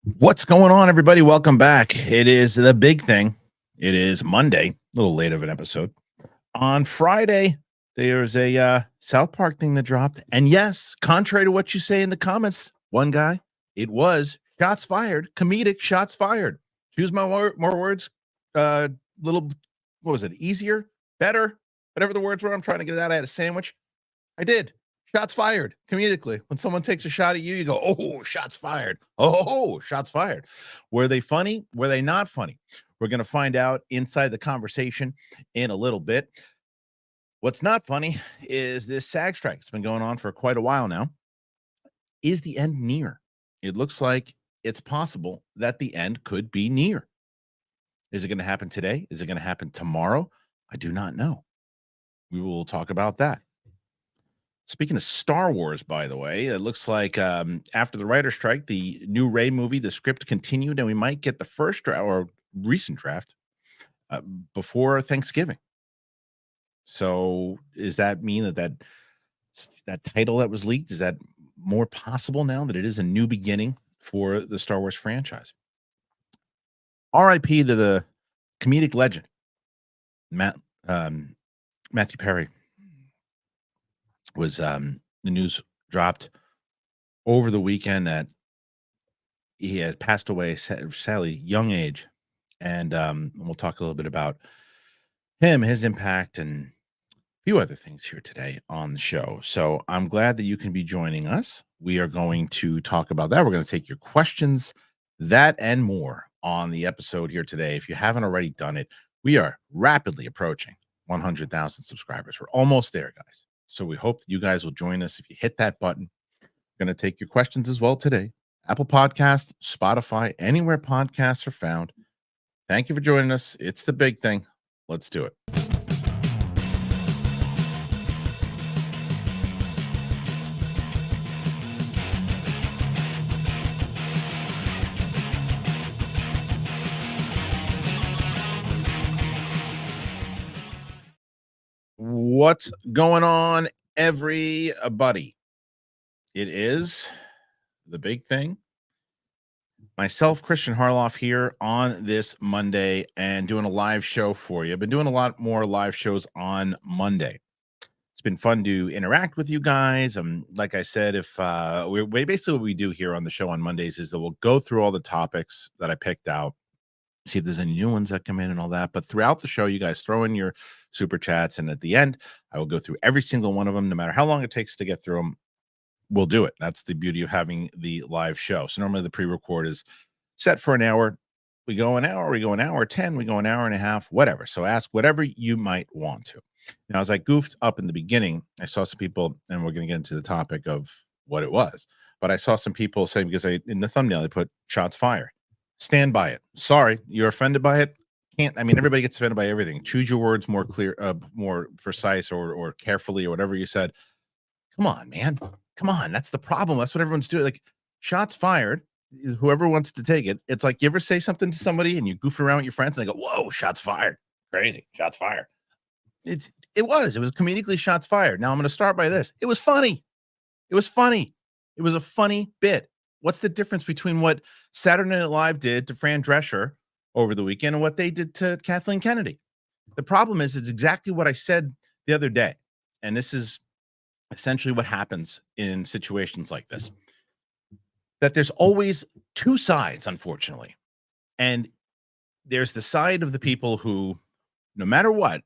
What's going on, everybody? Welcome back. It is the big thing. It is Monday, a little late of an episode. On Friday, there's a South Park thing that dropped. And yes, contrary to what you say in the comments, one guy, it was shots fired, comedic shots fired. Choose my more words, little, what was it, easier, better, whatever the words were. I'm trying to get it out. I had a sandwich. I did. Shots fired comedically. When someone takes a shot at you, you go, oh, shots fired. Oh, shots fired. Were they funny? Were they not funny? We're going to find out inside the conversation in a little bit. What's not funny is this SAG strike. It's been going on for quite a while now. Is the end near? It looks like it's possible that the end could be near. Is it going to happen today? Is it going to happen tomorrow? I do not know. We will talk about that. Speaking of Star Wars, by the way, it looks like after the writer's strike, the new Rey movie, the script continued, and we might get the first draft or recent draft before Thanksgiving. So does that mean that title that was leaked, is that more possible now that it is a new beginning for the Star Wars franchise? R.I.P. to the comedic legend, Matthew Perry. Was the news dropped over the weekend that he had passed away, sadly, young age. And we'll talk a little bit about him, his impact, and a few other things here today on the show. So I'm glad that you can be joining us. We are going to talk about that. We're going to take your questions, that and more on the episode here today. If you haven't already done it, we are rapidly approaching 100,000 subscribers. We're almost there, guys. So we hope that you guys will join us. If you hit that button, we're going to take your questions as well today. Apple Podcast, Spotify, anywhere podcasts are found. Thank you for joining us. It's the big thing. Let's do it. What's going on, everybody? It is the big thing. Myself, Kristian Harloff, here on this Monday and doing a live show for you. I've been doing a lot more live shows on Monday. It's been fun to interact with you guys. Like I said, if basically what we do here on the show on Mondays is that we'll go through all the topics that I picked out, see if there's any new ones that come in and all that. But throughout the show, you guys throw in your super chats, and at the end, I will go through every single one of them, no matter how long it takes to get through them. We'll do it. That's the beauty of having the live show. So normally the pre-record is set for an hour. We go an hour, we go an hour 10, we go an hour and a half, whatever. So ask whatever you might want to. Now, as I goofed up in the beginning, I saw some people, and we're going to get into the topic of what it was, but I saw some people saying, because in the thumbnail, they put shots fired. Stand by it. Sorry, you're offended by it. Everybody gets offended by everything. Choose your words more clear, more precise, or carefully, or whatever you said. Come on, man. Come on. That's the problem. That's what everyone's doing. Like, shots fired. Whoever wants to take it. It's like you ever say something to somebody and you goof around with your friends and they go, whoa, shots fired. Crazy. Shots fired. It was comedically shots fired. Now I'm going to start by this. It was funny. It was funny. It was a funny bit. What's the difference between what Saturday Night Live did to Fran Drescher over the weekend and what they did to Kathleen Kennedy? The problem is it's exactly what I said the other day. And this is essentially what happens in situations like this, that there's always two sides, unfortunately. And there's the side of the people who, no matter what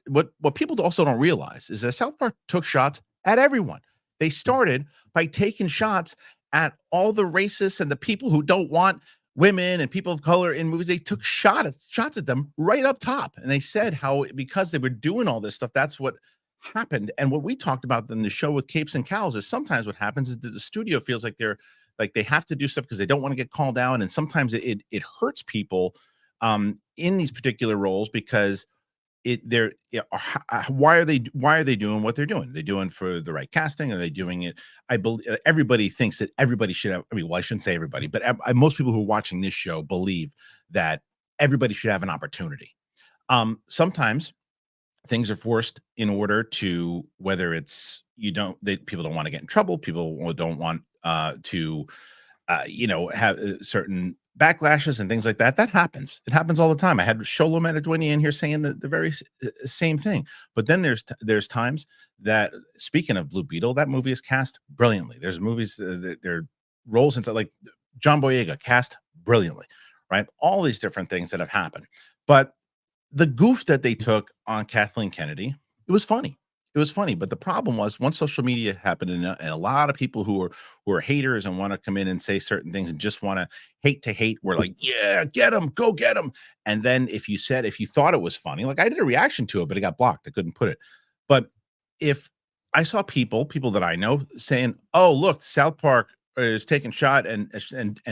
people also don't realize is that South Park took shots at everyone. They started by taking shots at all the racists and the people who don't want women and people of color in movies. They took shots at them right up top. And they said how, because they were doing all this stuff, that's what happened. And what we talked about in the show with Capes and Cows is sometimes what happens is that the studio feels like they have to do stuff because they don't want to get called out. And sometimes it hurts people in these particular roles because why are they doing what they're doing? Are they doing for the right casting? Are they doing it? I believe everybody thinks that everybody should have. I shouldn't say everybody, but most people who are watching this show believe that everybody should have an opportunity. Sometimes things are forced in order to, whether it's people don't want to get in trouble, people don't want to have certain backlashes and things like that. That happens. It happens all the time. I had Sholo Medjugorje in here saying the very same thing. But then there's times that, speaking of Blue Beetle, that movie is cast brilliantly. There's movies that their roles inside, like John Boyega, cast brilliantly, right? All these different things that have happened. But the goof that they took on Kathleen Kennedy, it was funny. It was funny, but the problem was, once social media happened, and a lot of people who are haters and want to come in and say certain things and just want to hate, were like, yeah, get them, go get them. And then if you thought it was funny, like I did a reaction to it, but it got blocked. I couldn't put it. But if I saw people that I know saying, oh, look, South Park is taking shot and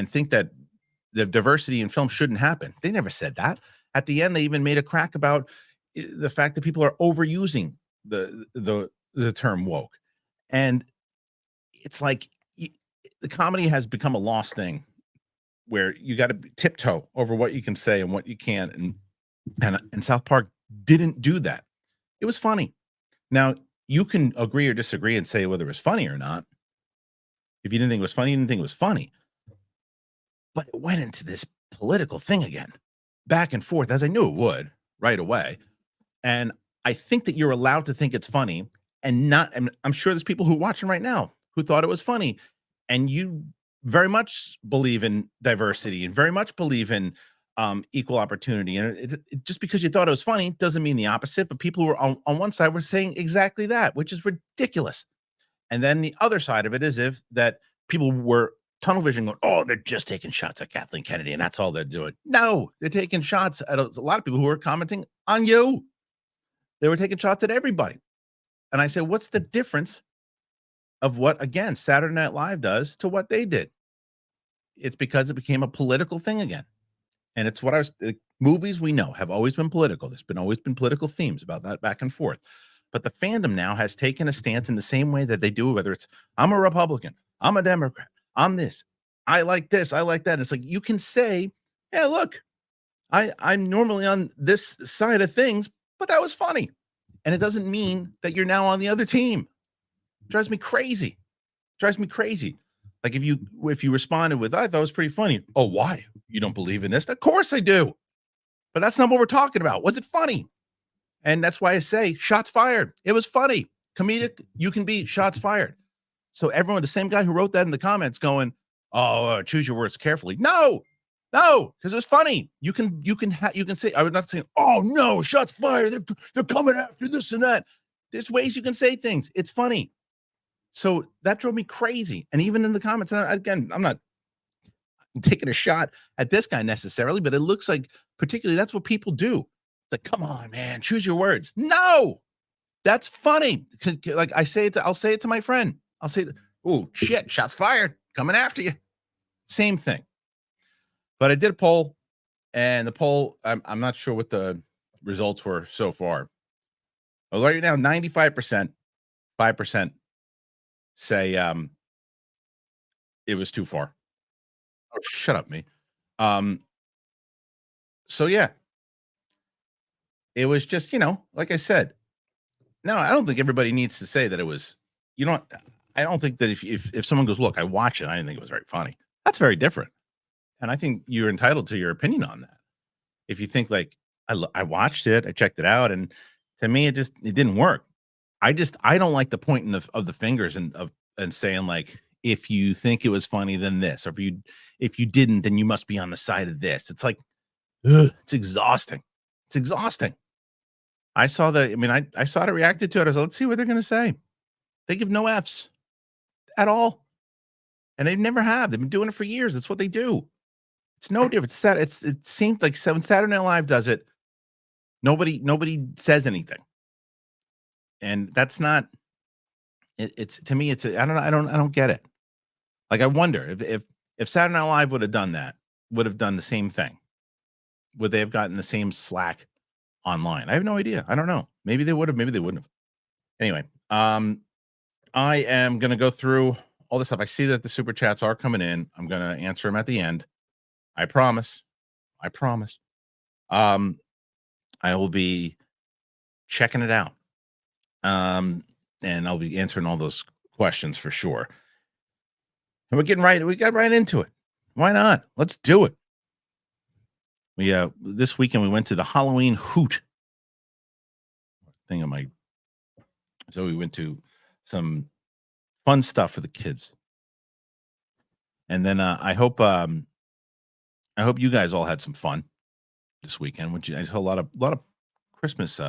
think that the diversity in film shouldn't happen. They never said that. At the end, they even made a crack about the fact that people are overusing the term woke. And it's like, the comedy has become a lost thing, where you got to tiptoe over what you can say and what you can't. And South Park didn't do that. It was funny. Now, you can agree or disagree and say whether it was funny or not. If you didn't think it was funny, you didn't think it was funny. But it went into this political thing again, back and forth, as I knew it would right away. And I think that you're allowed to think it's funny and not, and I'm sure there's people who are watching right now who thought it was funny, and you very much believe in diversity and very much believe in equal opportunity. And just because you thought it was funny doesn't mean the opposite. But people who were on one side were saying exactly that, which is ridiculous. And then the other side of it is that people were tunnel vision going, oh, they're just taking shots at Kathleen Kennedy and that's all they're doing. No, they're taking shots at a lot of people who are commenting on you. They were taking shots at everybody. And I said, what's the difference of what, again, Saturday Night Live does to what they did? It's because it became a political thing again. And it's what movies we know have always been political. There's always been political themes about that back and forth. But the fandom now has taken a stance in the same way that they do, whether it's, I'm a Republican, I'm a Democrat, I'm this, I like this, I like that. It's like, you can say, yeah, look, I'm normally on this side of things, but that was funny. And it doesn't mean that you're now on the other team. It drives me crazy. Like if you responded with, I thought it was pretty funny. Oh, why? You don't believe in this? Of course I do. But that's not what we're talking about. Was it funny? And that's why I say shots fired. It was funny. Comedic, you can be shots fired. So everyone, the same guy who wrote that in the comments going, oh, choose your words carefully. No, because it was funny. You can say, I would not say, oh no, shots fired. They're coming after this and that. There's ways you can say things. It's funny. So that drove me crazy. And even in the comments, and again, I'm not taking a shot at this guy necessarily, but it looks like particularly that's what people do. It's like, come on, man, choose your words. No, that's funny. Like I'll say it to my friend. I'll say, oh shit, shots fired, coming after you. Same thing. But I did a poll, and the poll, I'm not sure what the results were so far. Well, right now, 95%, 5% say it was too far. Oh, shut up, me. So yeah, it was just, like I said, no, I don't think everybody needs to say that it was, I don't think that if someone goes, look, I watched it, I didn't think it was very funny. That's very different. And I think you're entitled to your opinion on that. If you think like, I watched it, I checked it out, and to me, it didn't work. I don't like the pointing of the fingers and saying like, if you think it was funny, then this, or if you didn't, then you must be on the side of this. It's like, ugh, it's exhausting. It's exhausting. I saw I saw it, reacted to it. I was like, let's see what they're going to say. They give no F's at all. And they never have. They've been doing it for years. It's what they do. It's no different. It seems like when Saturday Night Live does it, nobody says anything. And that's not, it's to me, I don't get it. Like, I wonder if Saturday Night Live would have done that, would have done the same thing. Would they have gotten the same slack online? I have no idea. I don't know. Maybe they would have, maybe they wouldn't have. Anyway, I am going to go through all this stuff. I see that the super chats are coming in. I'm going to answer them at the end. I promise. I will be checking it out. And I'll be answering all those questions for sure. And we got right into it. Why not? Let's do it. We this weekend we went to the Halloween hoot thing on my. So we went to some fun stuff for the kids, and then I hope you guys all had some fun this weekend. Which I saw a lot of Christmas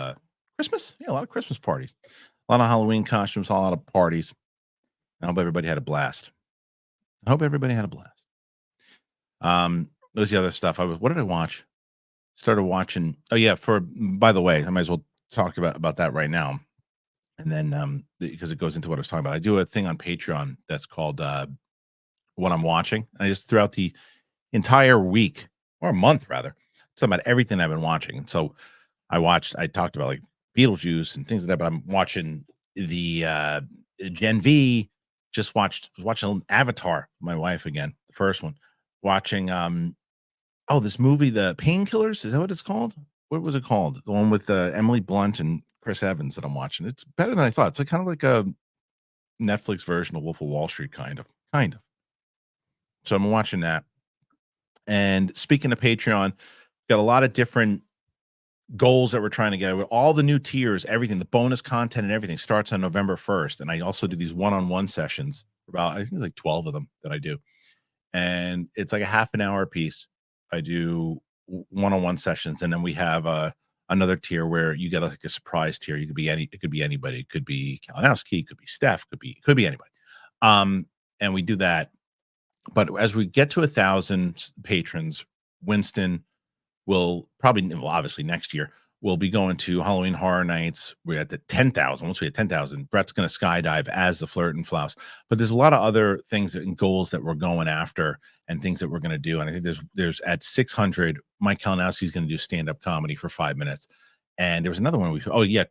Christmas, yeah, a lot of Christmas parties, a lot of Halloween costumes, a lot of parties. I hope everybody had a blast. I hope everybody had a blast. There's the other stuff. What did I watch? Started watching. Oh yeah, by the way, I might as well talk about that right now. And then because it goes into what I was talking about. I do a thing on Patreon that's called what I'm watching. And I just throughout the entire week or a month rather, talk about everything I've been watching. And so I talked about like Beetlejuice and things like that, but I'm watching the Gen V. Was watching Avatar, with my wife again, the first one. Watching this movie, The Painkillers, is that what it's called? What was it called? The one with Emily Blunt and Chris Evans that I'm watching. It's better than I thought. It's like kind of like a Netflix version of Wolf of Wall Street, kind of. So I'm watching that. And speaking of Patreon, got a lot of different goals that we're trying to get with all the new tiers, everything, the bonus content and everything starts on November 1st. And I also do these one-on-one sessions, about I think like 12 of them that I do. And it's like a half an hour a piece. I do one-on-one sessions, and then we have another tier where you get like a surprise tier. It could be anybody. It could be Kalinowski, it could be Steph, could be anybody. And we do that. But as we get to 1,000 patrons, Winston will probably, well, obviously next year, we'll be going to Halloween Horror Nights. We're at the 10,000. Once we hit 10,000, Brett's going to skydive as the Flirt and Flouse. But there's a lot of other things and goals that we're going after and things that we're going to do. And I think there's at 600, Mike Kalinowski is going to do stand-up comedy for 5 minutes. And there was another one.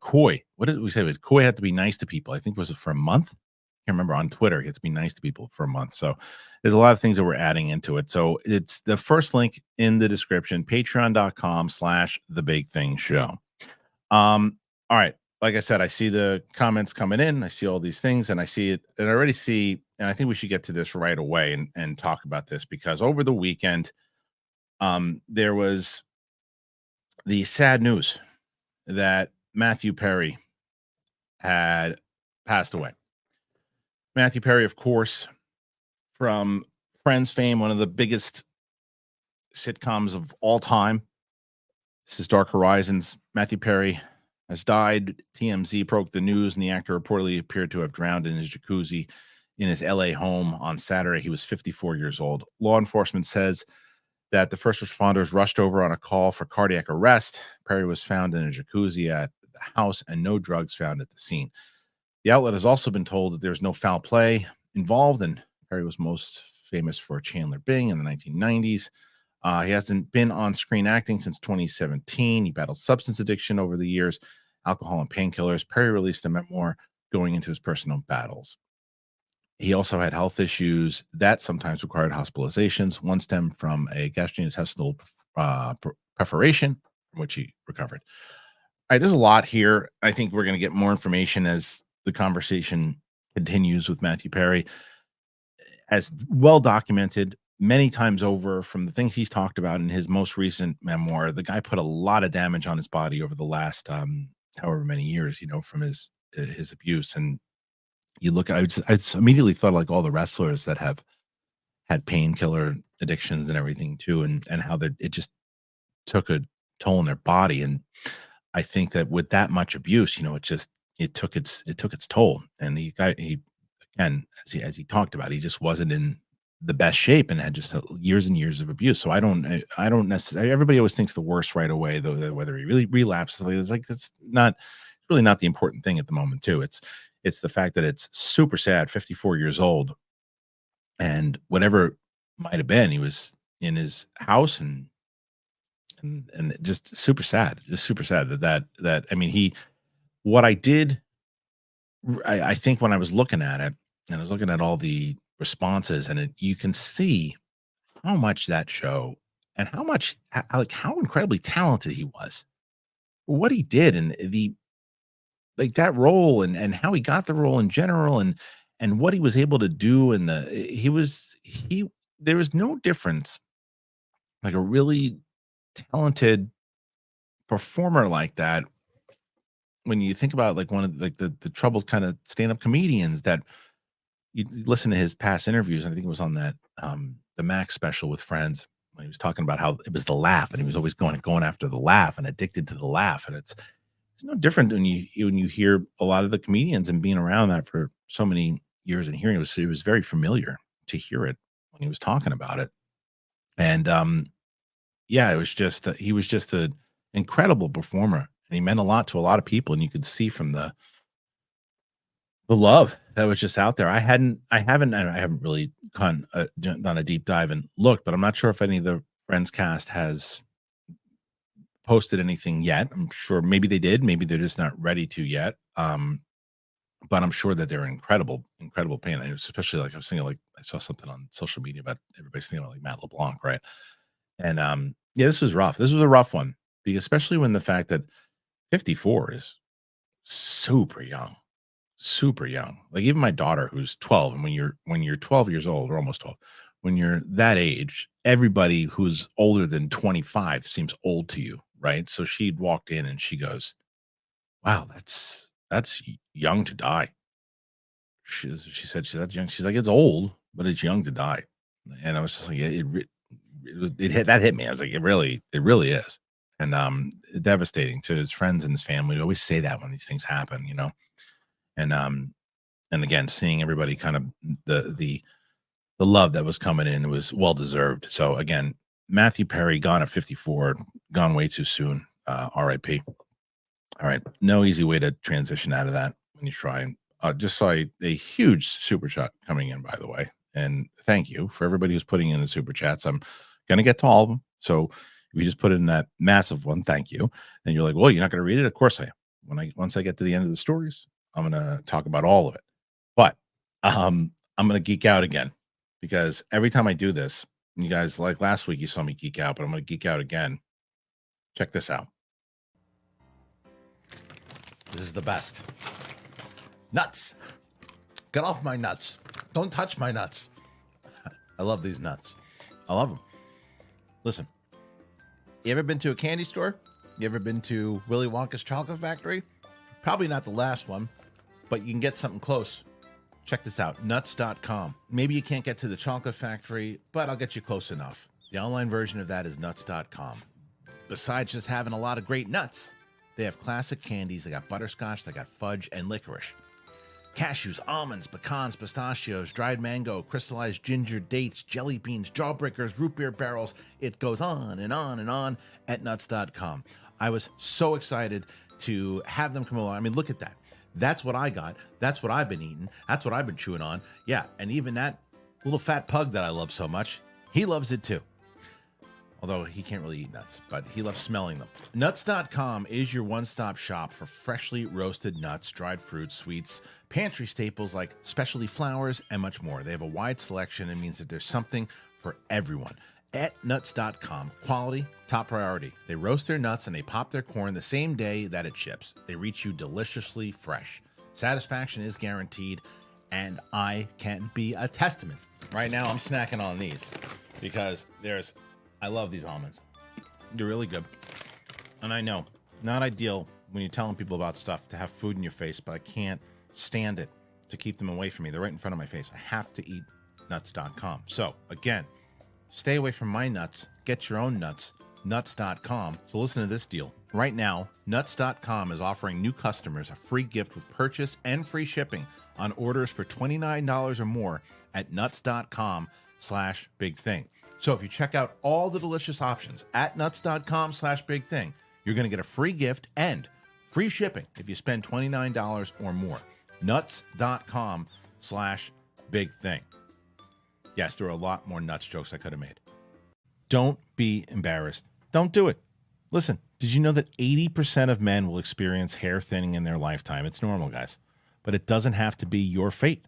Coy. What did we say? Coy had to be nice to people. I think was it for a month? I can't remember. On Twitter, he had to be nice to people for a month. So there's a lot of things that we're adding into it. So it's the first link in the description, patreon.com/the big thing show. All right. Like I said, I see the comments coming in. I see all these things and I see it. And I already see, and I think we should get to this right away and talk about this because over the weekend, there was the sad news that Matthew Perry had passed away. Matthew Perry, of course, from Friends fame, one of the biggest sitcoms of all time. This is Dark Horizons. Matthew Perry has died. TMZ broke the news, and the actor reportedly appeared to have drowned in his jacuzzi in his LA home on Saturday. He was 54 years old. Law enforcement says that the first responders rushed over on a call for cardiac arrest. Perry was found in a jacuzzi at the house and no drugs found at the scene. The outlet has also been told that there's no foul play involved, and Perry was most famous for Chandler Bing in the 1990s. He hasn't been on screen acting since 2017. He battled substance addiction over the years, alcohol and painkillers. Perry released a memoir going into his personal battles. He also had health issues that sometimes required hospitalizations. One stemmed from a gastrointestinal perforation, from which he recovered. All right, there's a lot here. I think we're going to get more information as the conversation continues with Matthew Perry. As well documented many times over from the things he's talked about in his most recent memoir, the guy put a lot of damage on his body over the last however many years, from his abuse. And you look at, I just immediately thought like all the wrestlers that have had painkiller addictions and everything too, and how that it just took a toll on their body. And I think that with that much abuse, it took its toll. And the guy, again, as he talked about, he just wasn't in the best shape and had just years and years of abuse. So I don't necessarily. Everybody always thinks the worst right away, though. Whether he really relapsed, it's like it's really not the important thing at the moment. Too, it's the fact that it's super sad. 54 years old, and whatever it might have been, he was in his house and just super sad. Just super sad that I mean what I did. I think when I was looking at it and I was looking at all the responses and you can see how much that show and how incredibly talented he was, what he did and that role and how he got the role in general and what he was able to do and there was no difference, like a really talented performer like that, when you think about like one of like the troubled kind of stand-up comedians that you listen to his past interviews, and I think it was on that the Max special with Friends when he was talking about how it was the laugh, and he was always going after the laugh and addicted to the laugh, and it's no different when you hear a lot of the comedians and being around that for so many years and hearing it was very familiar to hear it when he was talking about it, and yeah, it was just he was just an incredible performer, and he meant a lot to a lot of people, and you could see from the love that was just out there. I haven't really done a deep dive and looked, but I'm not sure if any of the Friends cast has posted anything yet. I'm sure maybe they did, maybe they're just not ready to yet. But I'm sure that they're incredible, incredible pain. And especially like I was thinking, like I saw something on social media about everybody's thinking about like Matt LeBlanc, right? And yeah, this was rough. This was a rough one, because especially when the fact that 54 is super young, super young. Like even my daughter, who's 12, and when you're 12 years old or almost 12, when you're that age, everybody who's older than 25 seems old to you, right? So she'd walked in and she goes, "Wow, that's young to die." She said that's young. She's like, "It's old, but it's young to die." And I was just like, it hit that hit me. I was like, it really is. And devastating to his friends and his family. We always say that when these things happen, you know. And again, seeing everybody kind of the love that was coming in was well deserved. So again, Matthew Perry gone at 54, gone way too soon. RIP. All right, no easy way to transition out of that when you try. And just saw a huge super chat coming in, by the way, and thank you for everybody who's putting in the super chats. I'm gonna get to all of them, so if you just put in that massive one, thank you. And you're like, well, you're not gonna read it? Of course I am. Once I get to the end of the stories, I'm gonna talk about all of it. But I'm gonna geek out again, because every time I do this, you guys, like last week, you saw me geek out, but I'm gonna geek out again. Check this out. This is the best. Nuts. Get off my nuts. Don't touch my nuts. I love these nuts. I love them. Listen, you ever been to a candy store? You ever been to Willy Wonka's chocolate factory? Probably not the last one, but you can get something close. Check this out, nuts.com. Maybe you can't get to the chocolate factory, but I'll get you close enough. The online version of that is nuts.com. Besides just having a lot of great nuts, they have classic candies. They got butterscotch, they got fudge, and licorice. Cashews, almonds, pecans, pistachios, dried mango, crystallized ginger, dates, jelly beans, jawbreakers, root beer barrels. It goes on and on and on at nuts.com. I was so excited to have them come along. I mean, look at that. That's what I got. That's what I've been eating. That's what I've been chewing on. Yeah, and even that little fat pug that I love so much, he loves it too. Although he can't really eat nuts, but he loves smelling them. Nuts.com is your one-stop shop for freshly roasted nuts, dried fruits, sweets, pantry staples like specialty flours, and much more. They have a wide selection. It means that there's something for everyone. At nuts.com, quality, top priority. They roast their nuts and they pop their corn the same day that it ships. They reach you deliciously fresh. Satisfaction is guaranteed, and I can be a testament. Right now, I'm snacking on these because I love these almonds. They're really good. And I know, not ideal when you're telling people about stuff to have food in your face, but I can't stand it to keep them away from me. They're right in front of my face. I have to eat nuts.com. So again, stay away from my nuts. Get your own nuts. Nuts.com. So listen to this deal. Right now, nuts.com is offering new customers a free gift with purchase and free shipping on orders for $29 or more at nuts.com/bigthing. So if you check out all the delicious options at nuts.com/bigthing, you're going to get a free gift and free shipping if you spend $29 or more. Nuts.com/bigthing. Yes, there are a lot more nuts jokes I could have made. Don't be embarrassed. Don't do it. Listen, did you know that 80% of men will experience hair thinning in their lifetime? It's normal, guys. But it doesn't have to be your fate.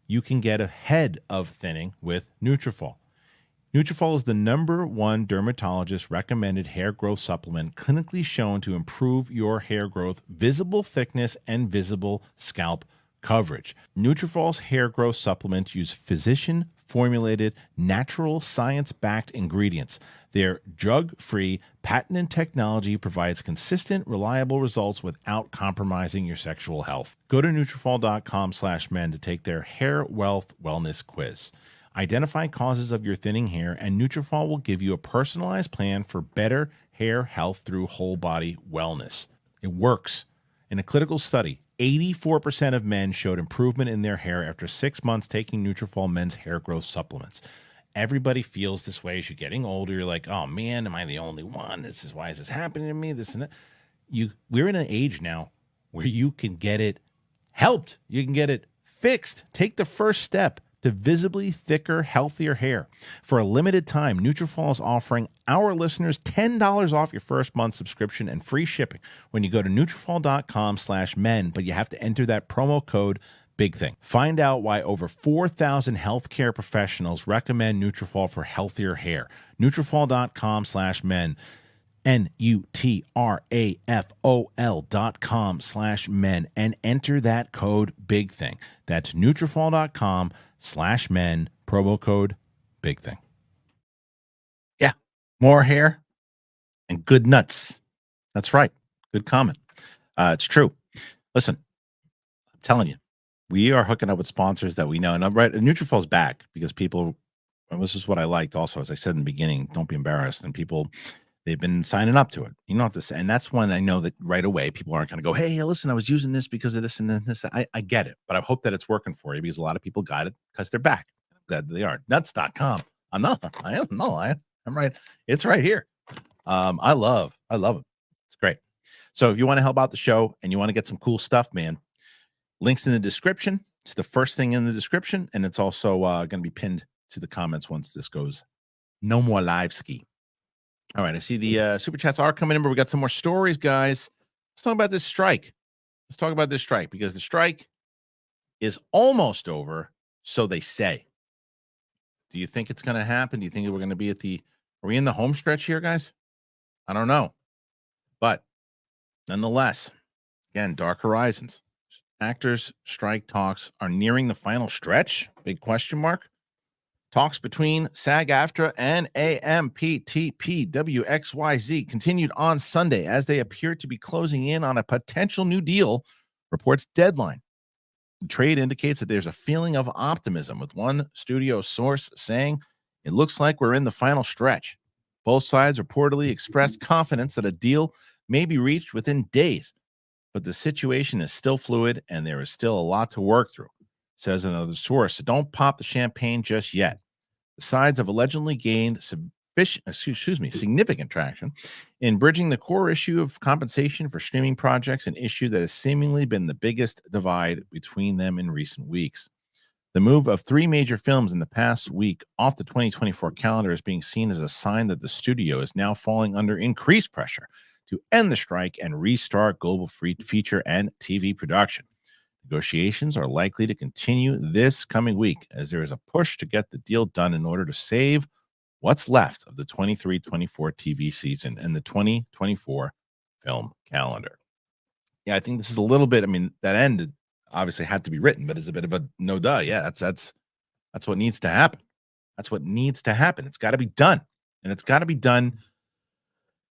You can get ahead of thinning with NeutriFall. NeutriFall is the #1 dermatologist recommended hair growth supplement clinically shown to improve your hair growth, visible thickness, and visible scalp coverage. NutrAFOL's hair growth supplements use physician-formulated, natural, science-backed ingredients. Their drug-free, patented technology provides consistent, reliable results without compromising your sexual health. Go to NutrAFOL.com/men to take their hair wealth wellness quiz. Identify causes of your thinning hair, and NutrAFOL will give you a personalized plan for better hair health through whole body wellness. It works. In a clinical study, 84% of men showed improvement in their hair after 6 months taking NutrAFOL men's hair growth supplements. Everybody feels this way as you're getting older. You're like, oh man, am I the only one? Why is this happening to me? This and that. We're in an age now where you can get it helped. You can get it fixed. Take the first step to visibly thicker, healthier hair. For a limited time, NutrAFOL is offering our listeners $10 off your first month subscription and free shipping when you go to NutrAFOL.com/men, but you have to enter that promo code BIGTHING. Find out why over 4,000 healthcare professionals recommend NutrAFOL for healthier hair. NutrAFOL.com/men. NutrAFOL.com/men and enter that code BIGTHING. That's NutrAFOL.com/men, promo code BIGTHING. Yeah, more hair and good nuts. That's right. Good comment. It's true. Listen, I'm telling you, we are hooking up with sponsors that we know. And I'm right, NutriFall's back because people, and this is what I liked also, as I said in the beginning, don't be embarrassed. And people, they've been signing up to it. You know what to say. And that's when I know that right away people aren't going to go, hey, listen, I was using this because of this and this. I get it. But I hope that it's working for you because a lot of people got it because they're back. I'm glad they are. Nuts.com. I'm right. It's right here. I love it. It's great. So if you want to help out the show and you want to get some cool stuff, man, links in the description. It's the first thing in the description. And it's also going to be pinned to the comments once this goes. No more live ski. All right, I see the super chats are coming in, but we got some more stories, guys. Let's talk about this strike. Because the strike is almost over, so they say. Do you think it's going to happen? Do you think we're going to be are we in the home stretch here, guys? I don't know. But nonetheless, again, dark horizons. Actors strike talks are nearing the final stretch? Big question mark. Talks between SAG-AFTRA and AMPTP-WXYZ continued on Sunday as they appear to be closing in on a potential new deal, reports Deadline. The trade indicates that there's a feeling of optimism, with one studio source saying, it looks like we're in the final stretch. Both sides reportedly expressed confidence that a deal may be reached within days, but the situation is still fluid and there is still a lot to work through, says another source. So don't pop the champagne just yet. The sides have allegedly gained significant traction in bridging the core issue of compensation for streaming projects, an issue that has seemingly been the biggest divide between them in recent weeks. The move of 3 major films in the past week off the 2024 calendar is being seen as a sign that the studio is now falling under increased pressure to end the strike and restart global free feature and TV production. Negotiations are likely to continue this coming week as there is a push to get the deal done in order to save what's left of the 23-24 TV season and the 2024 film calendar. Yeah, I think this is a little bit, that end obviously had to be written, but it's a bit of a no duh. Yeah, that's what needs to happen. That's what needs to happen. It's got to be done. And it's got to be done.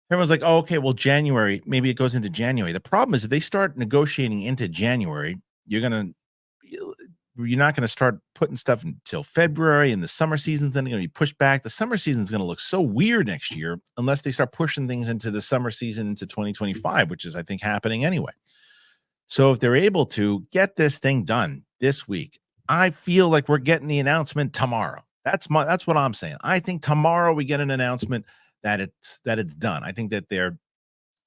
Everyone's like, oh, okay, well, January, maybe it goes into January. The problem is if they start negotiating into January, you're not going to start putting stuff until February, and the summer season's then going to be pushed back. The summer season's going to look so weird next year unless they start pushing things into the summer season into 2025, which is, I think, happening anyway. So if they're able to get this thing done this week, I feel like we're getting the announcement tomorrow. That's what I'm saying. I think tomorrow we get an announcement that it's done. I think that they're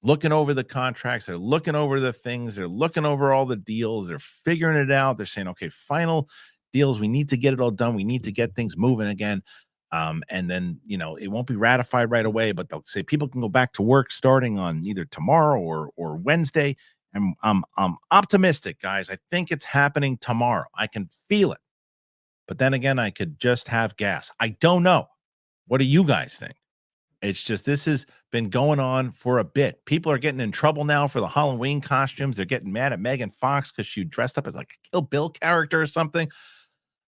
looking over the contracts, they're looking over the things, they're looking over all the deals, they're figuring it out. They're saying, okay, final deals, we need to get it all done. We need to get things moving again. And then, it won't be ratified right away, but they'll say people can go back to work starting on either tomorrow or Wednesday. And I'm optimistic, guys. I think it's happening tomorrow. I can feel it. But then again, I could just have gas. I don't know. What do you guys think? It's just, this has been going on for a bit. People are getting in trouble now for the Halloween costumes. They're getting mad at Megan Fox because she dressed up as like a Kill Bill character or something.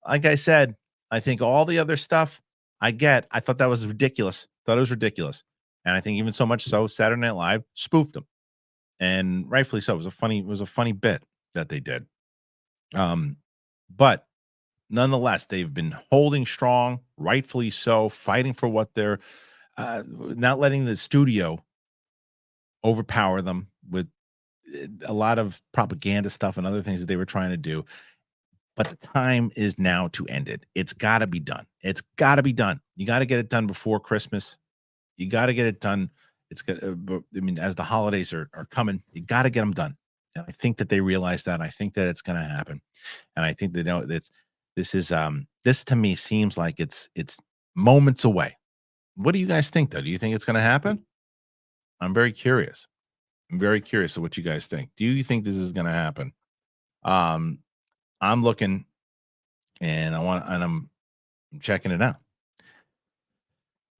Like I said, I think all the other stuff I thought that was ridiculous. Thought it was ridiculous. And I think even so much so, Saturday Night Live spoofed them. And rightfully so. It was a funny bit that they did. But nonetheless, they've been holding strong, rightfully so, fighting for what they're not letting the studio overpower them with a lot of propaganda stuff and other things that they were trying to do. But the time is now to end it. It's got to be done. It's got to be done. You got to get it done before Christmas. You got to get it done. It's good. I mean, as the holidays are coming, you got to get them done. And I think that they realize that. I think that it's going to happen. And I think they know that this to me seems like it's moments away. What do you guys think, though? Do you think it's going to happen? I'm very curious. I'm very curious of what you guys think. Do you think this is going to happen? I'm looking, and I'm checking it out.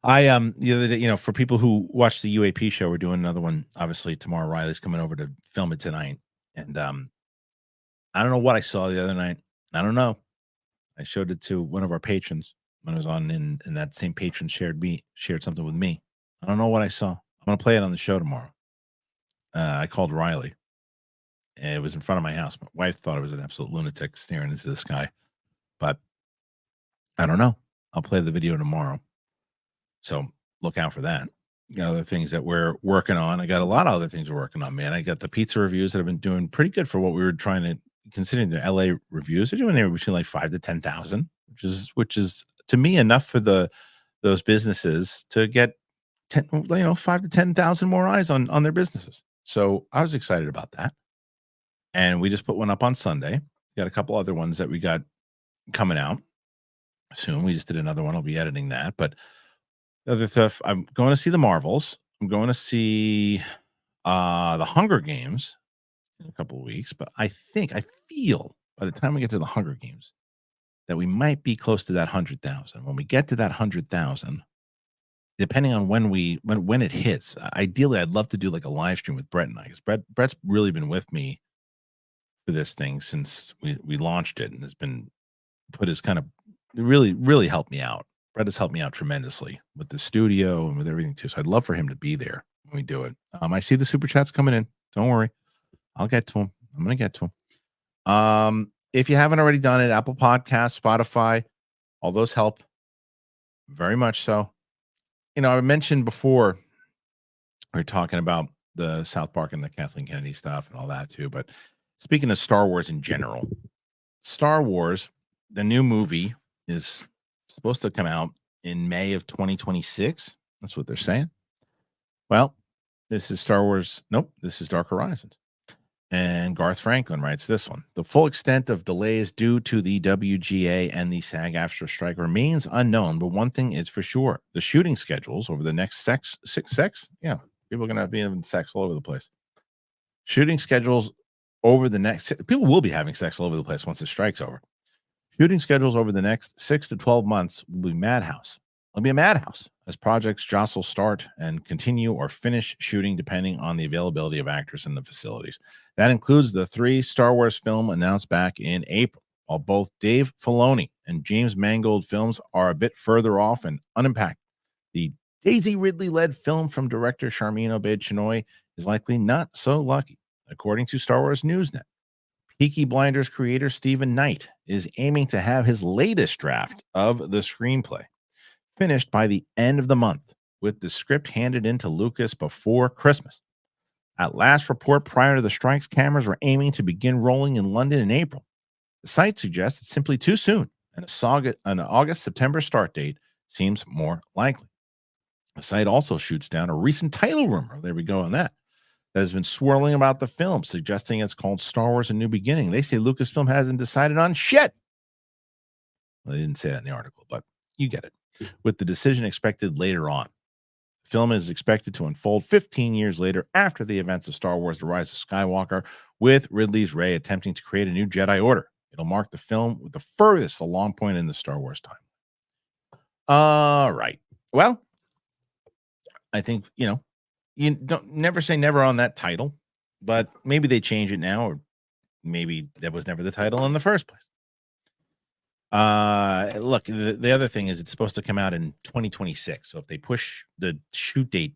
The other day, for people who watch the UAP show, we're doing another one. Obviously, tomorrow Riley's coming over to film it tonight, and I don't know what I saw the other night. I don't know. I showed it to one of our patrons when I was on, and that same patron shared something with me. I don't know what I saw. I'm gonna play it on the show tomorrow. I called Riley. It was in front of my house. My wife thought I was an absolute lunatic staring into the sky, but I don't know. I'll play the video tomorrow. So look out for that. Other things that we're working on. I got a lot of other things we're working on, man. I got the pizza reviews that have been doing pretty good for what we were trying to, considering the LA reviews. They're doing anywhere between like 5 to 10,000, which is to me enough for those businesses to get 5 to 10,000 more eyes on their businesses. So I was excited about that. And we just put one up on Sunday. Got a couple other ones that we got coming out soon. We just did another one. I'll be editing that. But other stuff, I'm going to see the Marvels. I'm going to see the Hunger Games in a couple of weeks. But I feel by the time we get to the Hunger Games that we might be close to that 100,000. When we get to that 100,000, depending on when it hits, ideally, I'd love to do like a live stream with Brett and I, because Brett's really been with me for this thing since we launched it, and has been put his kind of really helped me out. Brett has helped me out tremendously with the studio and with everything too. So I'd love for him to be there when we do it. I see the super chats coming in. Don't worry. I'll get to him. I'm going to get to him. If you haven't already done it, Apple Podcasts, Spotify, all those help very much so. I mentioned before we were talking about the South Park and the Kathleen Kennedy stuff and all that too. But speaking of Star Wars in general, Star Wars, the new movie is supposed to come out in May of 2026. That's what they're saying. Well, this is Star Wars. Nope, this is Dark Horizons. And Garth Franklin writes this one. The full extent of delays due to the WGA and the SAG-AFTRA strike remains unknown, but one thing is for sure. The shooting schedules over the next six sex. Yeah, people are going to be having sex all over the place. Shooting schedules over the next, people will be having sex all over the place once the strike's over. Shooting schedules over the next 6 to 12 months will be madhouse. It'll be a madhouse as projects jostle start and continue or finish shooting depending on the availability of actors in the facilities. That includes the 3 Star Wars film announced back in April. While both Dave Filoni and James Mangold films are a bit further off and unimpacted, the Daisy Ridley-led film from director Sharmeen Obaid-Chinoy is likely not so lucky, according to Star Wars Newsnet. Peaky Blinders creator Stephen Knight is aiming to have his latest draft of the screenplay finished by the end of the month, with the script handed in to Lucas before Christmas. At last report prior to the strikes, cameras were aiming to begin rolling in London in April. The site suggests it's simply too soon, and an August-September start date seems more likely. The site also shoots down a recent title rumor. There we go on that has been swirling about the film, suggesting it's called Star Wars: A New Beginning. They say Lucasfilm hasn't decided on shit. Well, they didn't say that in the article, but you get it. With the decision expected later on. The film is expected to unfold 15 years later after the events of Star Wars: The Rise of Skywalker, with Ridley's Rey attempting to create a new Jedi Order. It'll mark the film with the furthest along point in the Star Wars time. All right. Well, I think, you don't never say never on that title, but maybe they change it now, or maybe that was never the title in the first place. Look, the other thing is it's supposed to come out in 2026. So if they push the shoot date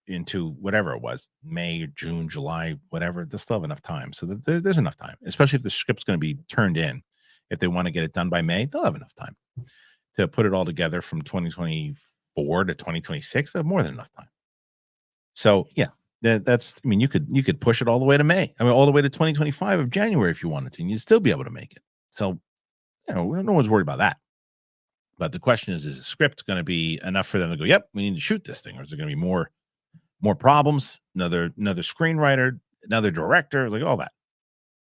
into whatever it was, May, June, July, whatever, they'll still have enough time. So there's enough time, especially if the script's going to be turned in. If they want to get it done by May, they'll have enough time to put it all together from 2024 to 2026. They have more than enough time. So yeah, that's. I mean, you could push it all the way to May. I mean, all the way to 2025 of January if you wanted to, and you'd still be able to make it. So, no one's worried about that. But the question is the script going to be enough for them to go, yep, we need to shoot this thing, or is there going to be more problems? Another screenwriter, another director, like all that.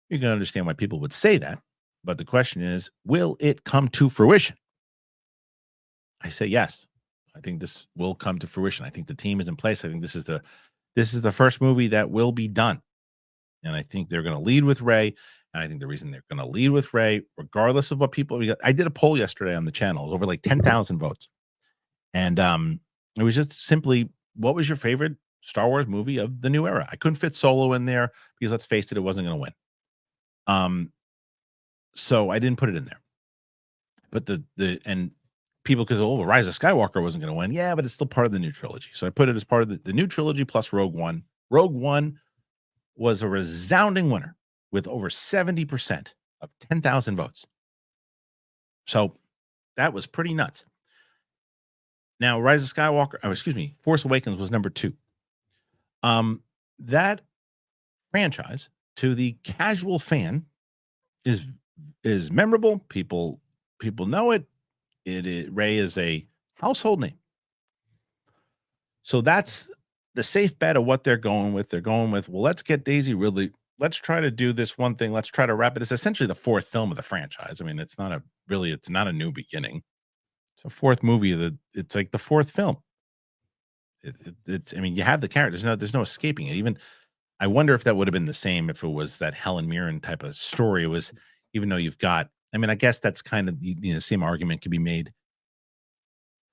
You can understand why people would say that. But the question is, will it come to fruition? I say yes. I think this will come to fruition. I think the team is in place. I think this is the first movie that will be done. And I think they're going to lead with Ray. And I think the reason they're going to lead with Ray, regardless of what people, I did a poll yesterday on the channel, over like 10,000 votes. And it was just simply, what was your favorite Star Wars movie of the new era? I couldn't fit Solo in there because, let's face it, it wasn't going to win. So I didn't put it in there. But and people could say, oh, Rise of Skywalker wasn't going to win. Yeah, but it's still part of the new trilogy. So I put it as part of the new trilogy plus Rogue One. Rogue One was a resounding winner with over 70% of 10,000 votes. So that was pretty nuts. Now, Rise of Skywalker, Force Awakens was number 2. That franchise, to the casual fan, is memorable. People know it. Rey is a household name. So that's the safe bet of what they're going with. They're going with, well, let's get Daisy Ridley. Let's try to do this one thing. Let's try to wrap it. It's essentially the 4th film of the franchise. I mean, it's not a new beginning. It's a 4th movie. It's like the 4th film. It's, I mean, you have the characters. There's no escaping it. Even, I wonder if that would have been the same if it was that Helen Mirren type of story. It was, even though you've got, I mean, I guess that's kind of the same argument could be made.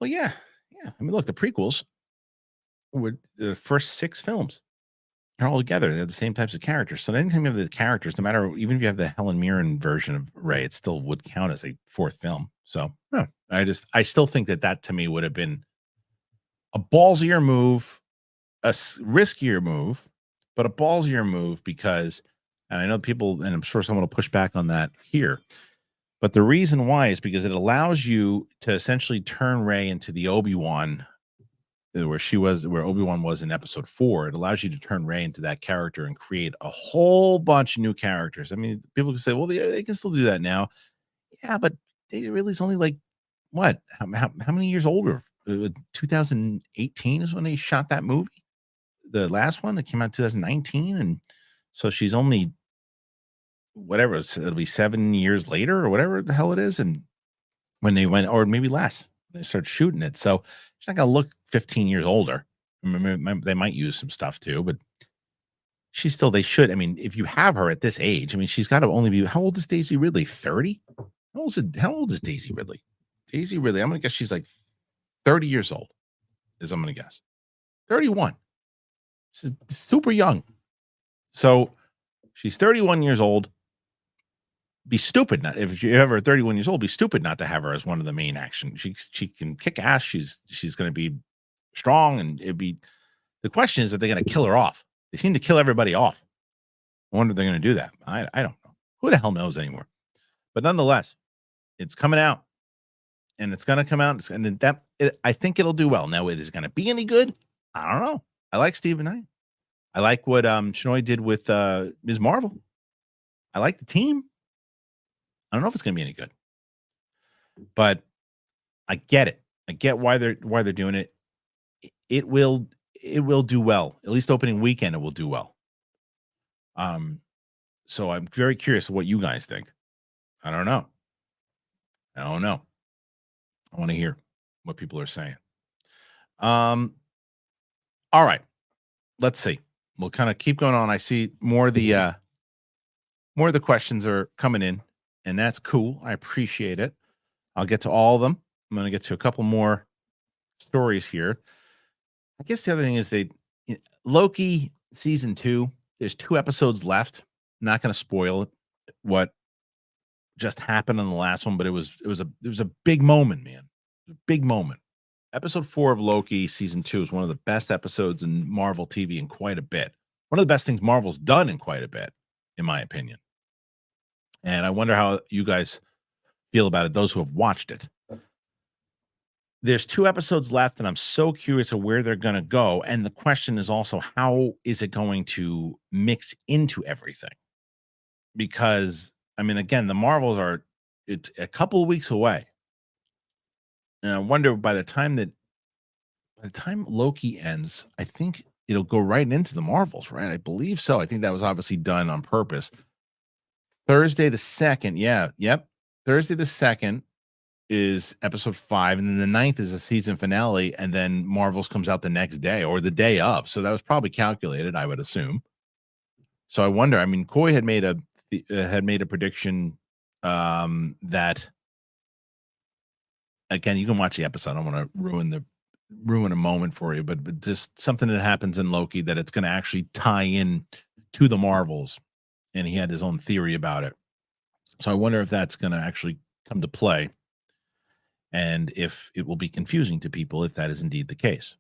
Well, yeah. I mean, look, the prequels were the first 6 films. They're all together. They have the same types of characters. So anytime you have the characters, no matter, even if you have the Helen Mirren version of Rey, it still would count as a 4th film. So I still think that to me would have been a ballsier move, a riskier move, but a ballsier move because, and I know people, and I'm sure someone will push back on that here, but the reason why is because it allows you to essentially turn Rey into the Obi-Wan where Obi-Wan was in episode 4. It allows you to turn Rey into that character and create a whole bunch of new characters. I mean, people can say, well, they can still do that now. Yeah, but Daisy Ridley's only like, what? How many years older? 2018 is when they shot that movie. The last one that came out in 2019. And so she's only, whatever, it'll be 7 years later or whatever the hell it is. And when they went, or maybe less, they started shooting it. So she's not going to look 15 years older. They might use some stuff too, but they should. I mean, if you have her at this age, I mean, she's got to only be, how old is Daisy Ridley? 30? How old is Daisy Ridley? Daisy Ridley, I'm going to guess she's like 30 years old, I'm going to guess. 31. She's super young. So she's 31 years old. Be stupid not, if you're ever 31 years old, be stupid not to have her as one of the main action. She can kick ass. She's going to be strong, and the question is, are they going to kill her off? They seem to kill everybody off. I wonder if they're going to do that. I don't know. Who the hell knows anymore? But nonetheless, it's coming out, and it's going to come out, and I think it'll do well. Now, is it going to be any good? I don't know. I like Stephen Knight. I like what Shinoy did with Ms. Marvel. I like the team. I don't know if it's going to be any good, but I get it. I get why they're doing it. It will do well. At least opening weekend, it will do well. So I'm very curious what you guys think. I don't know. I want to hear what people are saying. All right. Let's see. We'll kind of keep going on. I see more of the questions are coming in, and that's cool. I appreciate it. I'll get to all of them. I'm going to get to a couple more stories here. I guess the other thing is Loki season 2, there's 2 episodes left. Not going to spoil it, what just happened in the last one, but it was a big moment, man. A big moment. Episode 4 of Loki season 2 is one of the best episodes in Marvel TV in quite a bit. One of the best things Marvel's done in quite a bit, in my opinion. And I wonder how you guys feel about it, those who have watched it. There's 2 episodes left, and I'm so curious of where they're going to go. And the question is also, how is it going to mix into everything? Because, I mean, again, the Marvels it's a couple of weeks away. And I wonder by the time Loki ends, I think it'll go right into the Marvels, right? I believe so. I think that was obviously done on purpose. Thursday the 2nd. Yeah. Yep. Thursday the 2nd is episode 5, and then the 9th is a season finale, and then Marvels comes out the next day or the day of. So that was probably calculated, I would assume. So I wonder. I mean, Coy had made a prediction that, again, you can watch the episode. I don't want to ruin a moment for you, but just something that happens in Loki that it's going to actually tie in to the Marvels, and he had his own theory about it. So I wonder if that's going to actually come to play, and if it will be confusing to people if that is indeed the case.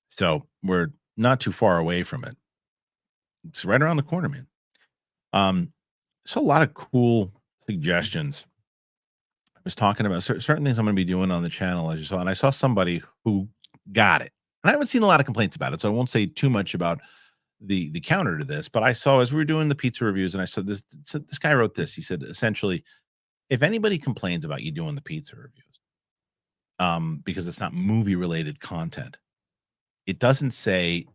So we're not too far away from it. It's right around the corner, man. So a lot of cool suggestions. I was talking about certain things I'm going to be doing on the channel, as you saw, and I saw somebody who got it. And I haven't seen a lot of complaints about it, so I won't say too much about the counter to this. But I saw, as we were doing the pizza reviews, and I said this guy wrote this. He said, essentially, if anybody complains about you doing the pizza reviews, because it's not movie related content, it doesn't say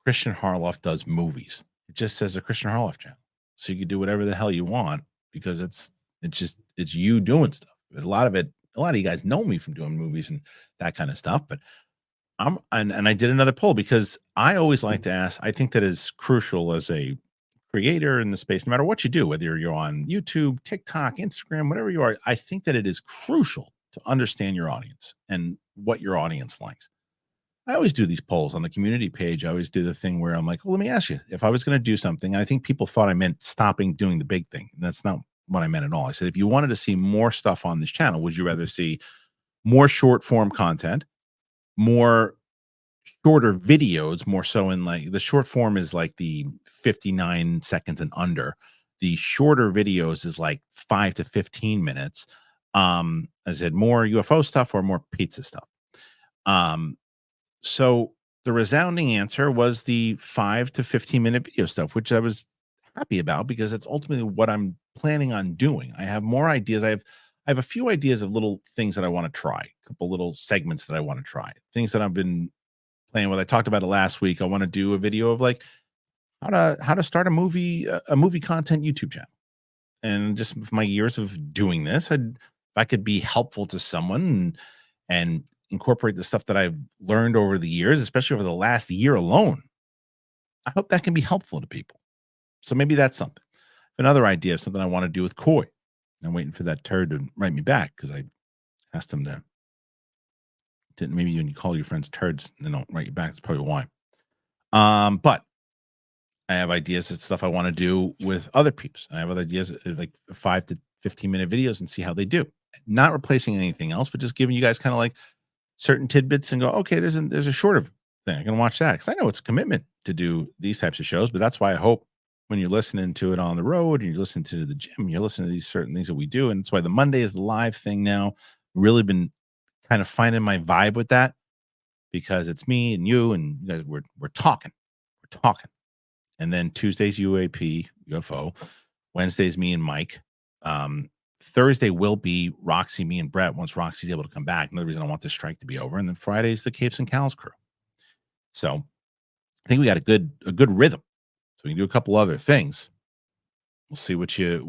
Kristian Harloff does movies. It just says a Kristian Harloff channel. So you can do whatever the hell you want, because it's you doing stuff. A lot of you guys know me from doing movies and that kind of stuff. But and I did another poll, because I always like to ask. I think that is crucial as a creator in the space, no matter what you do, whether you're on YouTube, TikTok, Instagram, whatever you are. I think that it is crucial to understand your audience and what your audience likes. I always do these polls on the community page. I always do the thing where I'm like, well, let me ask you, if I was going to do something, and I think people thought I meant stopping doing the big thing. That's not what I meant at all. I said, if you wanted to see more stuff on this channel, would you rather see more short form content, more shorter videos, more so in, like, the short form is like the 59 seconds and under. The shorter videos is like 5 to 15 minutes. I said more UFO stuff or more pizza stuff. So the resounding answer was the 5 to 15-minute video stuff, which I was happy about, because that's ultimately what I'm planning on doing. I have more ideas. I have a few ideas of little things that I want to try, a couple little segments that I want to try, things that I've been playing with. I talked about it last week. I want to do a video of, like, how to start a movie content YouTube channel. And just with my years of doing this, if I could be helpful to someone and incorporate the stuff that I've learned over the years, especially over the last year alone, I hope that can be helpful to people. So maybe that's something. Another idea of something I want to do with Coy. I'm waiting for that turd to write me back, because I asked him to. Maybe when you call your friends turds and they don't write you back, that's probably why. But I have ideas of stuff I want to do with other peeps. I have other ideas, like 5 to 15-minute videos, and see how they do. Not replacing anything else, but just giving you guys kind of like certain tidbits and go, okay, there's a shorter thing. I can watch that, because I know it's a commitment to do these types of shows. But that's why I hope when you're listening to it on the road and you're listening to the gym, you're listening to these certain things that we do. And that's why the Monday is the live thing now. Really been kind of finding my vibe with that, because it's me and you and you guys. We're talking. And then Tuesday's UFO. Wednesday's me and Mike. Thursday will be Roxy, me, and Brett, once Roxy's able to come back. Another reason I want this strike to be over. And then Friday's the Capes and Cows crew. So I think we got a good rhythm. So we can do a couple other things. We'll see what you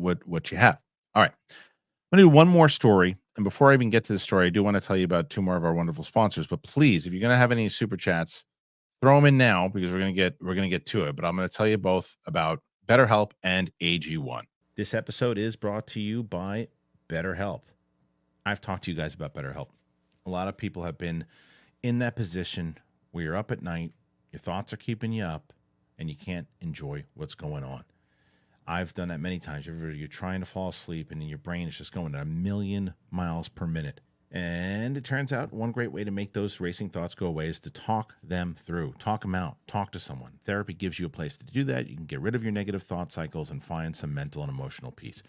have. All right. I'm gonna do one more story. And before I even get to the story, I do want to tell you about 2 more of our wonderful sponsors. But please, if you're gonna have any super chats, throw them in now, because we're gonna get to it. But I'm gonna tell you both about BetterHelp and AG1. This episode is brought to you by BetterHelp. I've talked to you guys about BetterHelp. A lot of people have been in that position where you're up at night, your thoughts are keeping you up, and you can't enjoy what's going on. I've done that many times. You're trying to fall asleep, and your brain is just going at 1,000,000 miles per minute. And it turns out one great way to make those racing thoughts go away is to talk them through, talk them out, talk to someone. Therapy gives you a place to do that. You can get rid of your negative thought cycles and find some mental and emotional peace.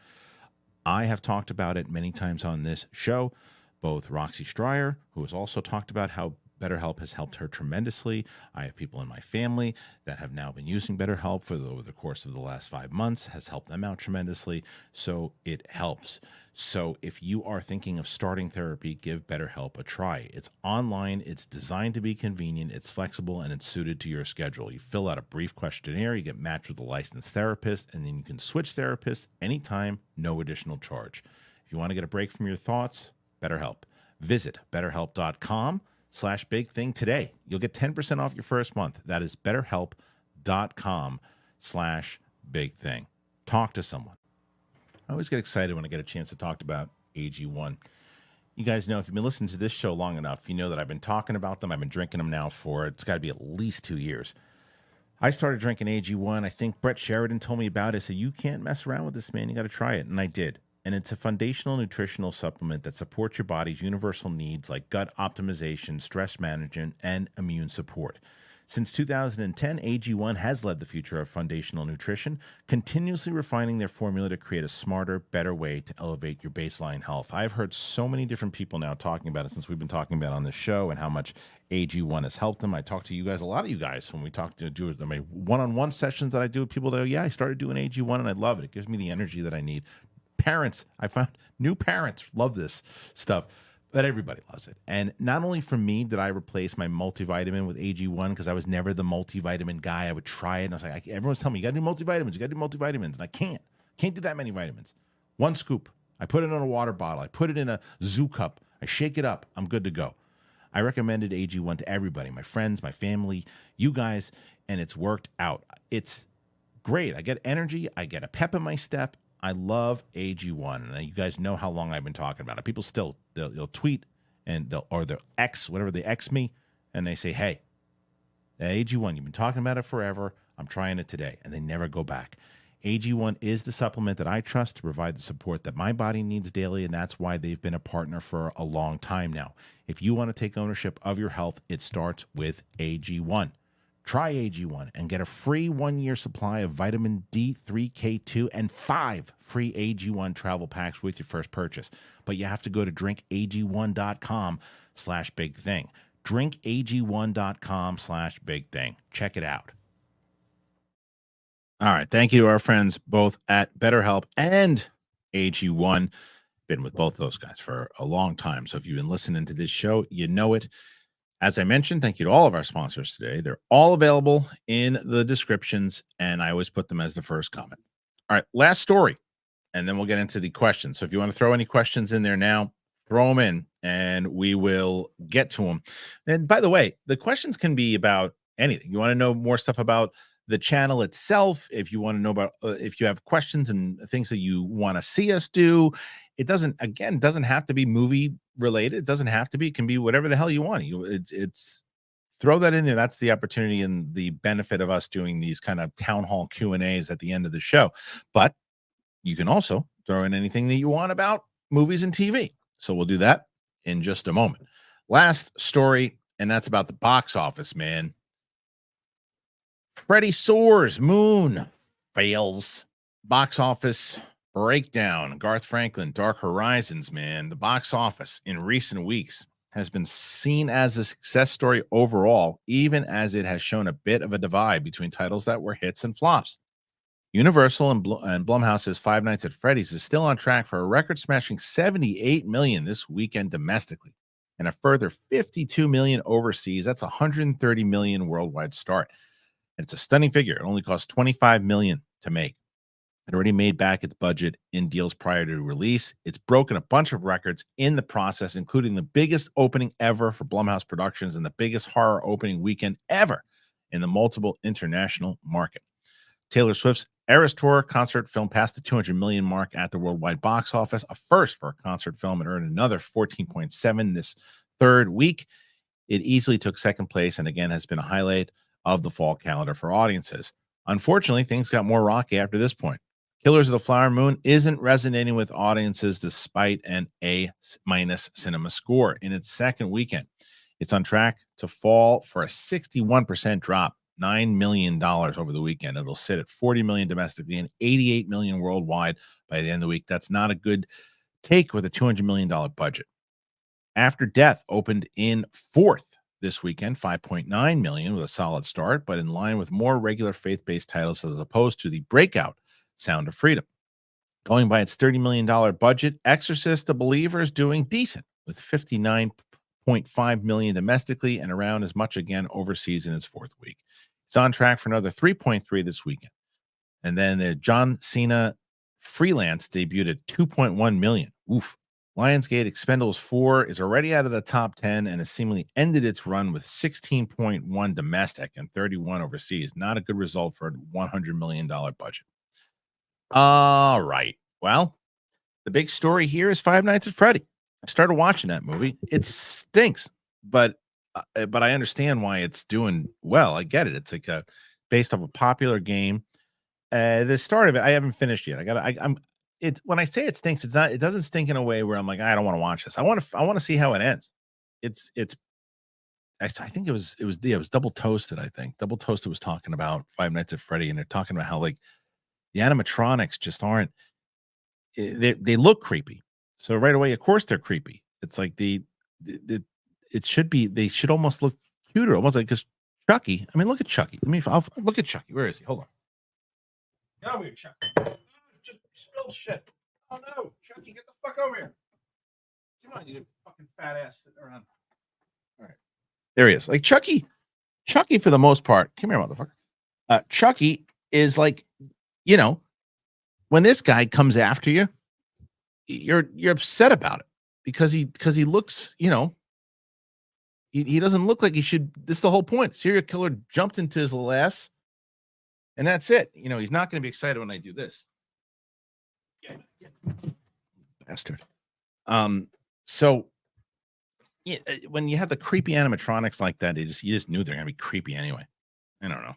I have talked about it many times on this show. Both Roxy Stryer, who has also talked about how BetterHelp has helped her tremendously. I have people in my family that have now been using BetterHelp over the course of the last 5 months, has helped them out tremendously. So it helps. So if you are thinking of starting therapy, give BetterHelp a try. It's online, it's designed to be convenient, it's flexible, and it's suited to your schedule. You fill out a brief questionnaire, you get matched with a licensed therapist, and then you can switch therapists anytime, no additional charge. If you want to get a break from your thoughts, BetterHelp. Visit BetterHelp.com/big thing today. You'll get 10% off your first month. That is BetterHelp.com/big thing. Talk to someone. I always get excited when I get a chance to talk about AG1. You guys know, if you've been listening to this show long enough, you know that I've been talking about them. I've been drinking them now for, it's got to be at least 2 years. I started drinking AG1. I think Brett Sheridan told me about it. I said, you can't mess around with this, man. You got to try it. And I did. And it's a foundational nutritional supplement that supports your body's universal needs like gut optimization, stress management, and immune support. Since 2010, AG1 has led the future of foundational nutrition, continuously refining their formula to create a smarter, better way to elevate your baseline health. I've heard so many different people now talking about it since we've been talking about it on this show and how much AG1 has helped them. I talk to you guys, a lot of you guys, when we talk to do my one-on-one sessions that I do with people that go, yeah, I started doing AG1 and I love it. It gives me the energy that I need. Parents, I found new parents love this stuff. But everybody loves it. And not only for me did I replace my multivitamin with AG1 because I was never the multivitamin guy. I would try it, and I was like, everyone's telling me, you got to do multivitamins, you got to do multivitamins. And I can't do that many vitamins. One scoop. I put it in a water bottle. I put it in a zoo cup. I shake it up. I'm good to go. I recommended AG1 to everybody, my friends, my family, you guys, and it's worked out. It's great. I get energy. I get a pep in my step. I love AG1, and you guys know how long I've been talking about it. People still, they'll tweet, and they'll X, whatever they X me, and they say, hey, AG1, you've been talking about it forever. I'm trying it today, and they never go back. AG1 is the supplement that I trust to provide the support that my body needs daily, and that's why they've been a partner for a long time now. If you want to take ownership of your health, it starts with AG1. Try AG1 and get a free 1-year supply of vitamin D3K2 and 5 free AG1 travel packs with your first purchase. But you have to go to drinkag1.com/big thing. Drinkag1.com/big thing. Check it out. All right. Thank you to our friends both at BetterHelp and AG1. Been with both those guys for a long time. So if you've been listening to this show, you know it. As I mentioned, thank you to all of our sponsors today. They're all available in the descriptions, and I always put them as the first comment. All right, last story, and then we'll get into the questions. So if you want to throw any questions in there now, throw them in, and we will get to them. And by the way, the questions can be about anything. You want to know more stuff about the channel itself, if you want to know about, if you have questions and things that you want to see us do, it doesn't have to be movie related. It doesn't have to be. It can be whatever the hell you want. It's throw that in there. That's the opportunity and the benefit of us doing these kind of town hall Q&As at the end of the show. But you can also throw in anything that you want about movies and TV. So we'll do that in just a moment. Last story, and that's about the box office, man. Freddy soars, Moon fails. Box office breakdown. Garth Franklin, Dark Horizons, man. The box office in recent weeks has been seen as a success story overall, even as it has shown a bit of a divide between titles that were hits and flops. Universal and Blumhouse's Five Nights at Freddy's is still on track for a record-smashing $78 million this weekend domestically, and a further $52 million overseas. That's $130 million worldwide start. It's a stunning figure. It only cost $25 million to make. It already made back its budget in deals prior to release. It's broken a bunch of records in the process, including the biggest opening ever for Blumhouse Productions and the biggest horror opening weekend ever in the multiple international market. Taylor Swift's Eras Tour concert film passed the 200 million mark at the worldwide box office, a first for a concert film. It earned another 14.7 this third week. it easily took second place and again has been a highlight of the fall calendar for audiences. Unfortunately, things got more rocky after this point. Killers of the Flower Moon isn't resonating with audiences despite an A- cinema score in its second weekend. It's on track to fall for a 61% drop, $9 million over the weekend. It'll sit at 40 million domestically and 88 million worldwide by the end of the week. That's not a good take with a $200 million budget. After Death opened in fourth this weekend, 5.9 million with a solid start, but in line with more regular faith-based titles as opposed to the breakout Sound of Freedom. Going by its $30 million budget, Exorcist the Believer is doing decent with 59.5 million domestically and around as much again overseas in its fourth week. It's on track for another 3.3 this weekend. And then the John Cena Freelance debuted at 2.1 million. Oof. Lionsgate Expendables 4 is already out of the top 10 and has seemingly ended its run with 16.1 domestic and 31 overseas. Not a good result for a $100 million budget. All right. Well, the big story here is Five Nights at Freddy. I started watching that movie. It stinks, but I understand why it's doing well. I get it. It's like based off a popular game. The start of it, I haven't finished yet. I'm it when I say it stinks, it doesn't stink in a way where I'm like, I don't want to watch this. I want to see how it ends. I think it was Double Toasted. I think Double Toasted was talking about Five Nights at Freddy, and they're talking about how like the animatronics just aren't. They look creepy, so right away, of course, they're creepy. It's like it should be. They should almost look cuter, almost like because Chucky. I mean, look at Chucky. I'll look at Chucky. Where is he? Hold on. Get over here, Chucky. Just spill shit. Oh no, Chucky, get the fuck over here. Come on, you fucking fat ass sitting around. All right. There he is. Like Chucky for the most part. Come here, motherfucker. Chucky is like, when this guy comes after you, you're upset about it because he looks, he doesn't look like he should. This is the whole point. Serial killer jumped into his little ass. And that's it. He's not going to be excited when I do this. Bastard. So yeah, when you have the creepy animatronics like that, you just knew they're going to be creepy anyway. I don't know.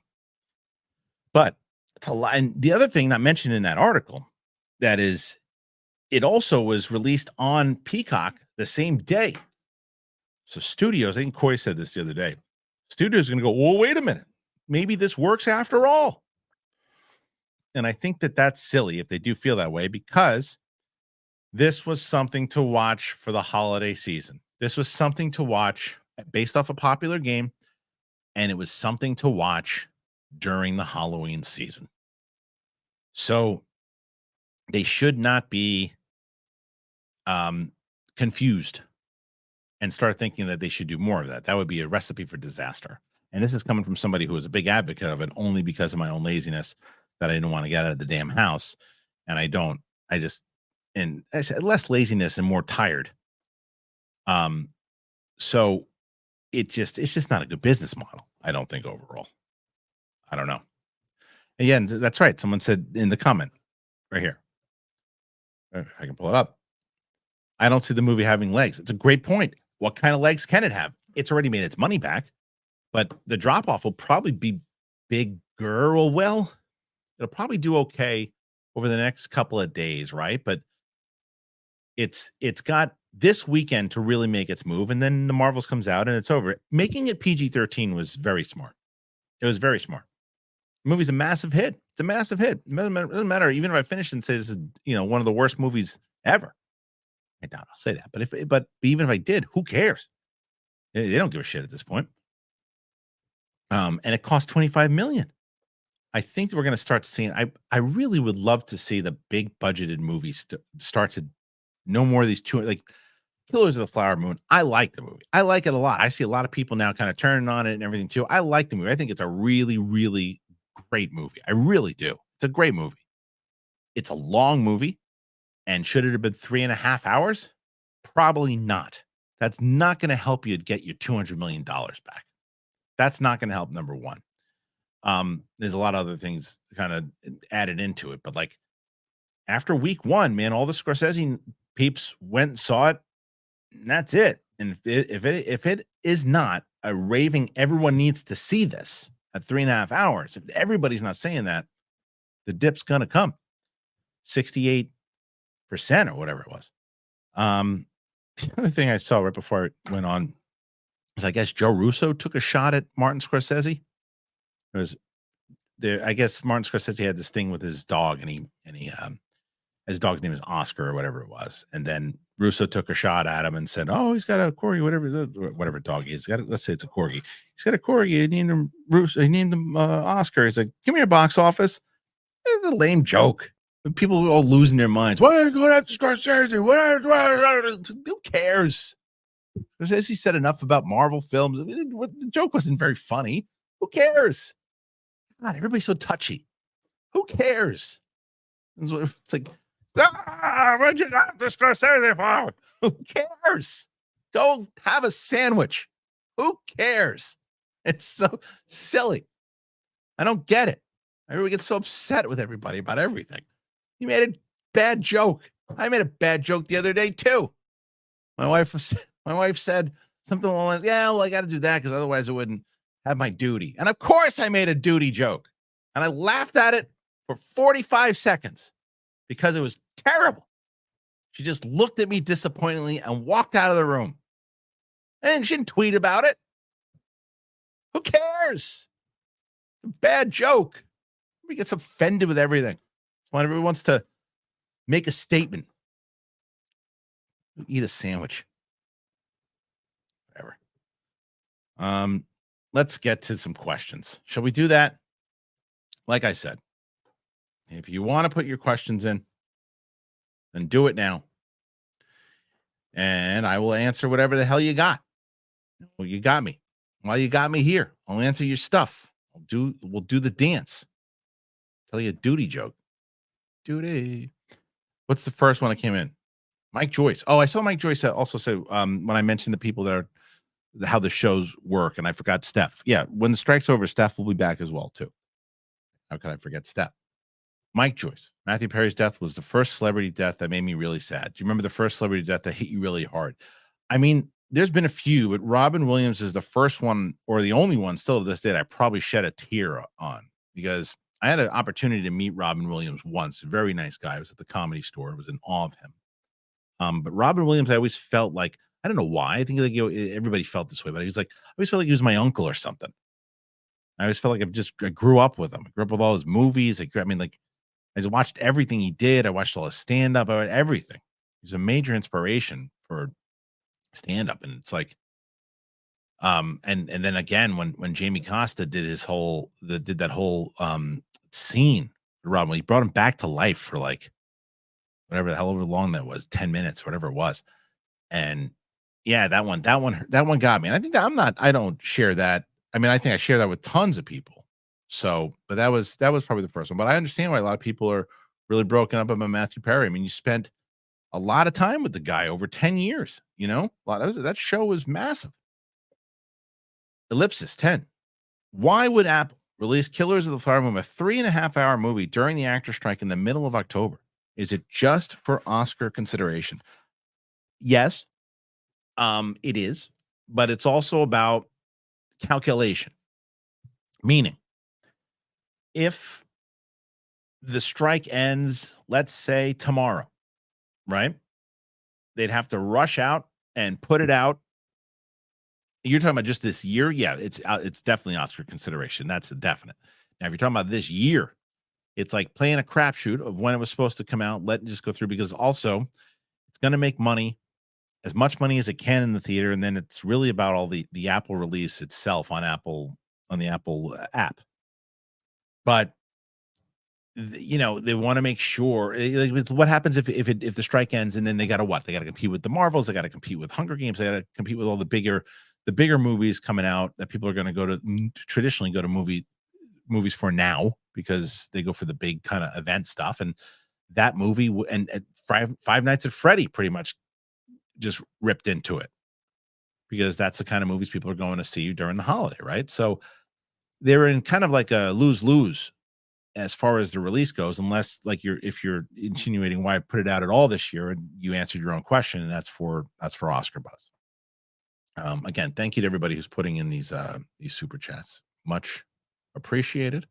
But it's a lot. And the other thing not mentioned in that article, that is, it also was released on Peacock the same day. So studios, I think Coy said this the other day, studios are going to go, well, wait a minute. Maybe this works after all. And I think that's silly if they do feel that way, because this was something to watch for the holiday season. This was something to watch based off a popular game, and it was something to watch during the Halloween season. So they should not be confused and start thinking that they should do more of that. That would be a recipe for disaster. And this is coming from somebody who was a big advocate of it only because of my own laziness, that I didn't want to get out of the damn house. And I said less laziness and more tired. So it's just not a good business model, I don't think, overall. I don't know. And yeah, that's right. Someone said in the comment right here, if I can pull it up, I don't see the movie having legs. It's a great point. What kind of legs can it have? It's already made its money back, but the drop off will probably be bigger. Well, it'll probably do okay over the next couple of days, right? But it's got this weekend to really make its move, and then the Marvels comes out and it's over. Making it PG-13 was very smart. It was very smart. The movie's a massive hit. It's a massive hit. It doesn't matter. Even if I finish and say this is one of the worst movies ever, I doubt I'll say that. But even if I did, who cares? They don't give a shit at this point. And it cost $25 million. I think we're going to start seeing. I really would love to see the big budgeted movies start to no more of these two, like Killers of the Flower Moon. I like the movie. I like it a lot. I see a lot of people now kind of turning on it and everything too. I like the movie. I think it's a really, really great movie. I really do. It's a great movie. It's a long movie. And should it have been 3.5 hours? Probably not. That's not going to help you get your $200 million back. That's not going to help, number one. There's a lot of other things kind of added into it, but like after week one, man, all the Scorsese peeps went and saw it, and that's it. And if it is not a raving, everyone needs to see this at 3.5 hours. If everybody's not saying that, the dip's gonna come 68% or whatever it was. The other thing I saw right before it went on is I guess Joe Russo took a shot at Martin Scorsese. It was there. I guess Martin Scorsese had this thing with his dog, and his dog's name is Oscar or whatever it was. And then Russo took a shot at him and said, "Oh, he's got a corgi, whatever dog he is. Let's say it's a corgi. He's got a corgi. He named him Russo. He named him Oscar." He's like, "Give me your box office." It's a lame joke. People are all losing their minds. Why are you going after Scorsese? Who cares? Scorsese said enough about Marvel films. The joke wasn't very funny. Who cares? God, everybody's so touchy. Who cares? It's like, what'd you go after Scorsese for? Who cares? Go have a sandwich. Who cares? It's so silly. I don't get it. Everybody gets so upset with everybody about everything. You made a bad joke. I made a bad joke the other day too. My wife said something along, "Yeah, well, I got to do that because otherwise I wouldn't have my duty." And of course, I made a duty joke, and I laughed at it for 45 seconds because it was terrible. She just looked at me disappointingly and walked out of the room. And she didn't tweet about it. Who cares? It's a bad joke. Everybody gets offended with everything. When everyone wants to make a statement. Eat a sandwich. Whatever. Let's get to some questions. Shall we do that? Like I said, if you want to put your questions in, then do it now. And I will answer whatever the hell you got. Well, you got me. Well, you got me here. I'll answer your stuff. We'll do the dance. Tell you a duty joke. Duty. What's the first one that came in? Mike Joyce. Oh, I saw Mike Joyce also say when I mentioned the people that are how the shows work, and I forgot Steph. Yeah, when the strike's over, Steph will be back as well too. How could I forget Steph? Mike Joyce. Matthew Perry's death was the first celebrity death that made me really sad. Do you remember the first celebrity death that hit you really hard? I mean, there's been a few, but Robin Williams is the first one or the only one still to this day that I probably shed a tear on because I had an opportunity to meet Robin Williams once. A very nice guy. I was at the Comedy Store. I was in awe of him. But Robin Williams, I always felt like, I don't know why. I think like everybody felt this way, but he was like, I always felt like he was my uncle or something. I always felt like I grew up with him. I grew up with all his movies. I just watched everything he did. I watched all his stand-up, everything. He was a major inspiration for stand-up. And it's like, and then again, when Jamie Costa did that whole scene, Robin, he brought him back to life for like whatever the hell over long that was, 10 minutes, whatever it was. And yeah, that one got me. And I think that I don't share that. I mean, I think I share that with tons of people. So, but that was probably the first one. But I understand why a lot of people are really broken up about Matthew Perry. I mean, you spent a lot of time with the guy over 10 years, you know, that show was massive. Ellipsis 10. Why would Apple release Killers of the Flower Moon, a 3.5-hour movie during the actor strike in the middle of October? Is it just for Oscar consideration? Yes, it is, but it's also about calculation. Meaning, if the strike ends, let's say tomorrow, right? They'd have to rush out and put it out. You're talking about just this year? Yeah, it's definitely Oscar consideration. That's a definite. Now, if you're talking about this year, it's like playing a crapshoot of when it was supposed to come out. Let it just go through because also it's going to make money, as much money as it can in the theater, and then it's really about all the Apple release itself on the Apple app. But you know, they want to make sure what happens if the strike ends and then they got to compete with the Marvels, they got to compete with Hunger Games, they got to compete with all the bigger movies coming out that people are going to traditionally go to movies for now because they go for the big kind of event stuff. And that movie and Five Nights at Freddy pretty much just ripped into it because that's the kind of movies people are going to see during the holiday, right? So they're in kind of like a lose-lose as far as the release goes, unless like if you're insinuating why I put it out at all this year, and you answered your own question, and that's for Oscar buzz. Again, thank you to everybody who's putting in these super chats. Much appreciated.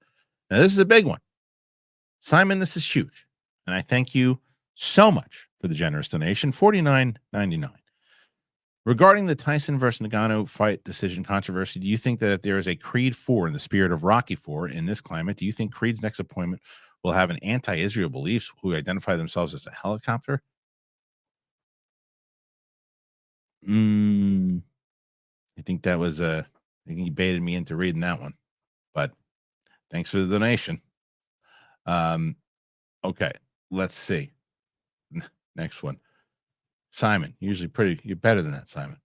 Now, this is a big one. Simon, this is huge. And I thank you so much for the generous donation, $49.99. Regarding the Tyson versus Nagano fight decision controversy, do you think that if there is a Creed 4 in the spirit of Rocky 4 in this climate, do you think Creed's next appointment will have an anti-Israel beliefs who identify themselves as a helicopter? I think that was I think he baited me into reading that one, but thanks for the donation. Okay, let's see. Next one. Simon, usually you're better than that, Simon.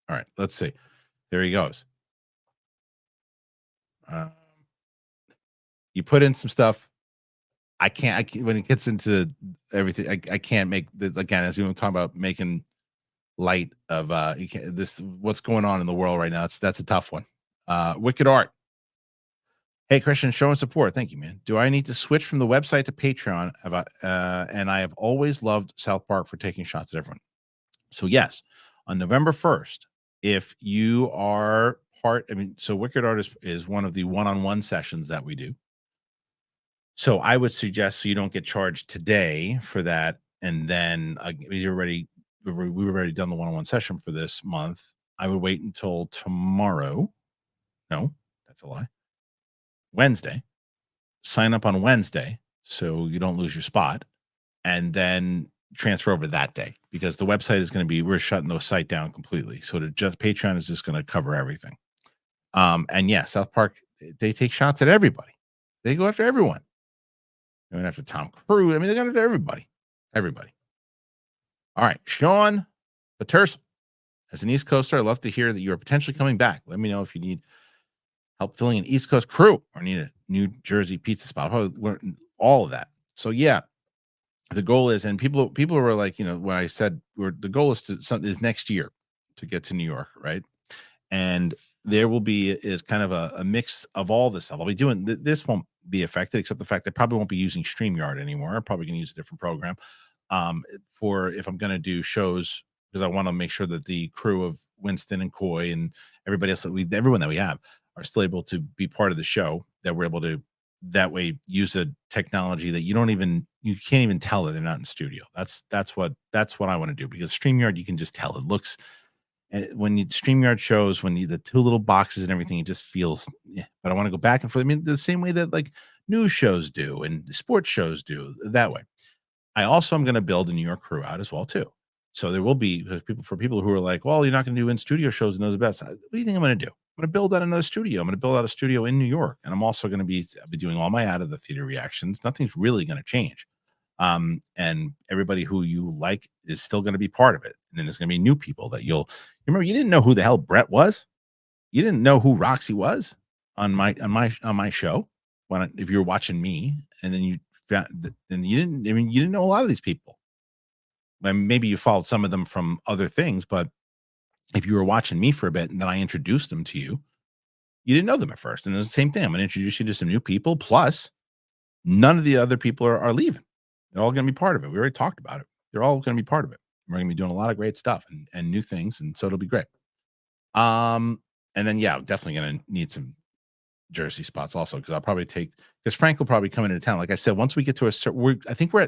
All right, let's see. There he goes. You put in some stuff. I can't when it gets into everything, I can't make the, again, as we were talking about making light of you can't, this what's going on in the world right now. That's a tough one. Wicked Art. Hey, Kristian, showing support. Thank you, man. Do I need to switch from the website to Patreon? And I have always loved South Park for taking shots at everyone. So yes, on November 1st, if you are so Wicked Art is one of the one-on-one sessions that we do. So I would suggest, so you don't get charged today for that, and then we've already done the one-on-one session for this month. I would wait until tomorrow. No, that's a lie. Wednesday. Sign up on Wednesday so you don't lose your spot, and then transfer over that day, because the website is going to be, we're shutting the site down completely. So Patreon is just going to cover everything. And yeah, South Park, they take shots at everybody. They go after everyone. They went after Tom Cruise. I mean, they got after everybody. Everybody. All right. Sean Paterson. As an East Coaster, I'd love to hear that you are potentially coming back. Let me know if you need help filling an East Coast crew or need a New Jersey pizza spot. I'll probably learn all of that. So yeah, the goal is, and people were like, when I said the goal is next year to get to New York, right? And there will be is kind of a mix of all this stuff. I'll be doing this won't be affected, except the fact that I probably won't be using StreamYard anymore. I'm probably going to use a different program for if I'm going to do shows, because I want to make sure that the crew of Winston and Coy and everybody else everyone that we have are still able to be part of the show, that we're able to that way use a technology that you can't even tell that they're not in studio. That's what I want to do, because StreamYard, you can just tell. It looks, when you StreamYard shows, when the two little boxes and everything, it just feels, but I want to go back and forth. I mean, the same way that like news shows do and sports shows do, that way. I also am going to build a New York crew out as well too. So there will be, for people who are like, well, you're not going to do in studio shows and those are the best. What do you think I'm going to do? I'm going to build out another studio. I'm going to build out a studio in New York, and I'm also going to be doing all my out of the theater reactions. Nothing's really going to change. And everybody who you like is still going to be part of it. And then there's going to be new people that you remember. You didn't know who the hell Brett was. You didn't know who Roxy was on my show if you were watching me, and then you didn't know a lot of these people. And maybe you followed some of them from other things, but if you were watching me for a bit and then I introduced them to you, you didn't know them at first. And it's the same thing. I'm going to introduce you to some new people. Plus, none of the other people are leaving. They're all going to be part of it. We already talked about it. They're all going to be part of it. We're going to be doing a lot of great stuff and new things. And so it'll be great. And then, yeah, definitely going to need some Jersey spots also, because I'll probably because Frank will probably come into town. Like I said, once we get to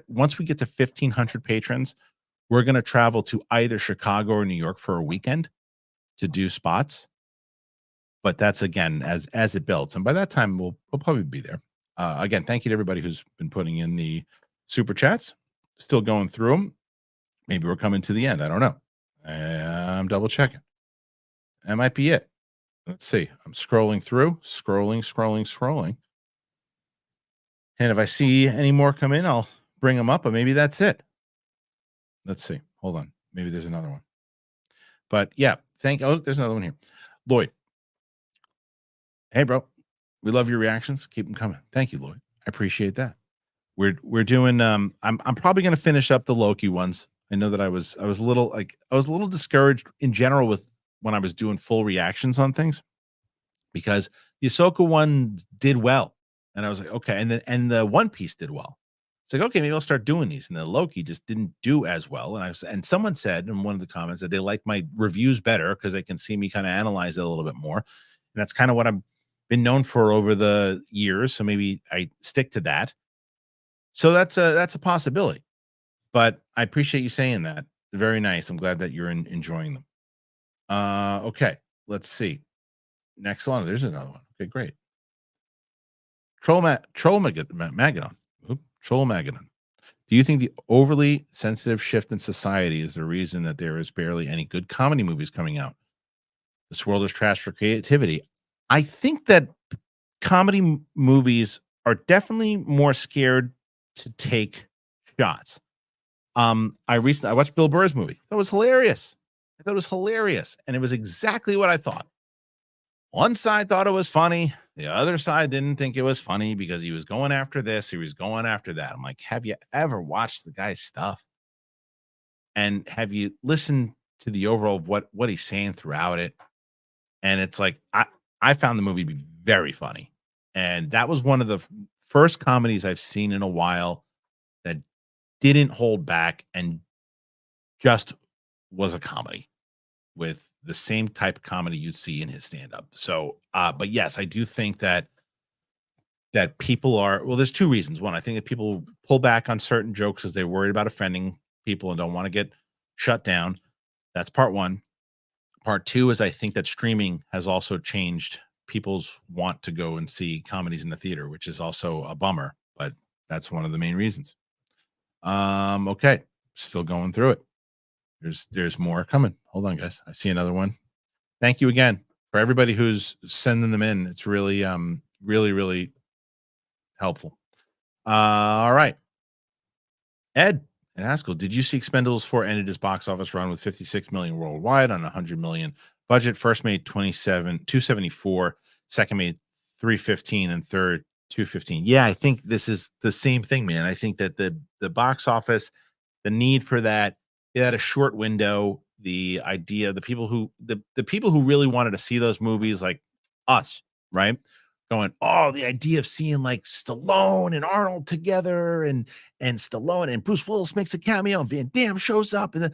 once we get to 1,500 patrons, we're going to travel to either Chicago or New York for a weekend to do spots. But that's, again, as it builds. And by that time, we'll probably be there. Again, thank you to everybody who's been putting in the super chats. Still going through them. Maybe we're coming to the end. I don't know. I'm double checking. That might be it. Let's see. I'm scrolling through, scrolling. And if I see any more come in, I'll bring them up, but maybe that's it. Let's see. Hold on. Maybe there's another one. But yeah, there's another one here. Lloyd. Hey, bro. We love your reactions. Keep them coming. Thank you, Lloyd. I appreciate that. We're doing I'm probably going to finish up the Loki ones. I know that I was a little discouraged in general with when I was doing full reactions on things, because the Ahsoka one did well. And I was like, okay, and the One Piece did well. It's like, okay, maybe I'll start doing these. And then Loki just didn't do as well. And someone said in one of the comments that they like my reviews better because they can see me kind of analyze it a little bit more. And that's kind of what I've been known for over the years. So maybe I stick to that. So that's a possibility. But I appreciate you saying that. Very nice. I'm glad that you're enjoying them. Okay, let's see. Next one. There's another one. Okay, great. Trollmageddon. Trollmageddon. Do you think the overly sensitive shift in society is the reason that there is barely any good comedy movies coming out? This world is trash for creativity. I think that comedy movies are definitely more scared to take shots. I watched Bill Burr's movie. That was hilarious. I thought it was hilarious, and it was exactly what I thought. One side thought it was funny. The other side didn't think it was funny because he was going after this, he was going after that. I'm like, have you ever watched the guy's stuff? And have you listened to the overall of what he's saying throughout it? And it's like, I found the movie to be very funny. And that was one of the first comedies I've seen in a while that didn't hold back and just was a comedy with the same type of comedy you'd see in his stand-up. So, but yes, I do think that people are, well, there's two reasons. One, I think that people pull back on certain jokes because they're worried about offending people and don't want to get shut down. That's part one. Part two is I think that streaming has also changed people's want to go and see comedies in the theater, which is also a bummer, but that's one of the main reasons. Okay, still going through it. There's more coming. Hold on, guys. I see another one. Thank you again for everybody who's sending them in. It's really, really helpful. All right. Ed and Haskell, did you see Expendables 4 ended its box office run with 56 million worldwide on a 100 million budget? First made 274, second made 315, and third 215. Yeah, I think this is the same thing, man. I think that the box office, the need for that, it had a short window. The idea, the people who really wanted to see those movies, like us, right? Going, oh, the idea of seeing like Stallone and Arnold together, and Stallone and Bruce Willis makes a cameo, and Van Damme shows up, and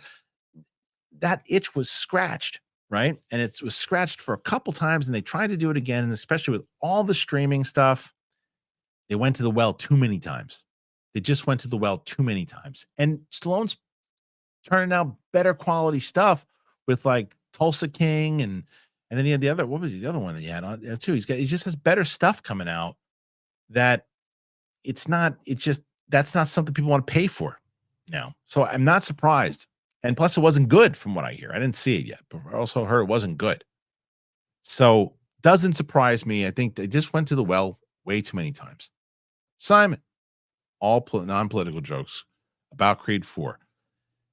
that itch was scratched, right? And it was scratched for a couple times, and they tried to do it again, and especially with all the streaming stuff, they went to the well too many times. They just went to the well too many times, and Stallone's turning out better quality stuff with like Tulsa King, and then he had the other, what was the other one that he had on too? He just has better stuff coming out that it's just, that's not something people want to pay for now. So I'm not surprised. And plus it wasn't good from what I hear. I didn't see it yet, but I also heard it wasn't good. So doesn't surprise me. I think they just went to the well way too many times. Simon, all non-political jokes about Creed 4.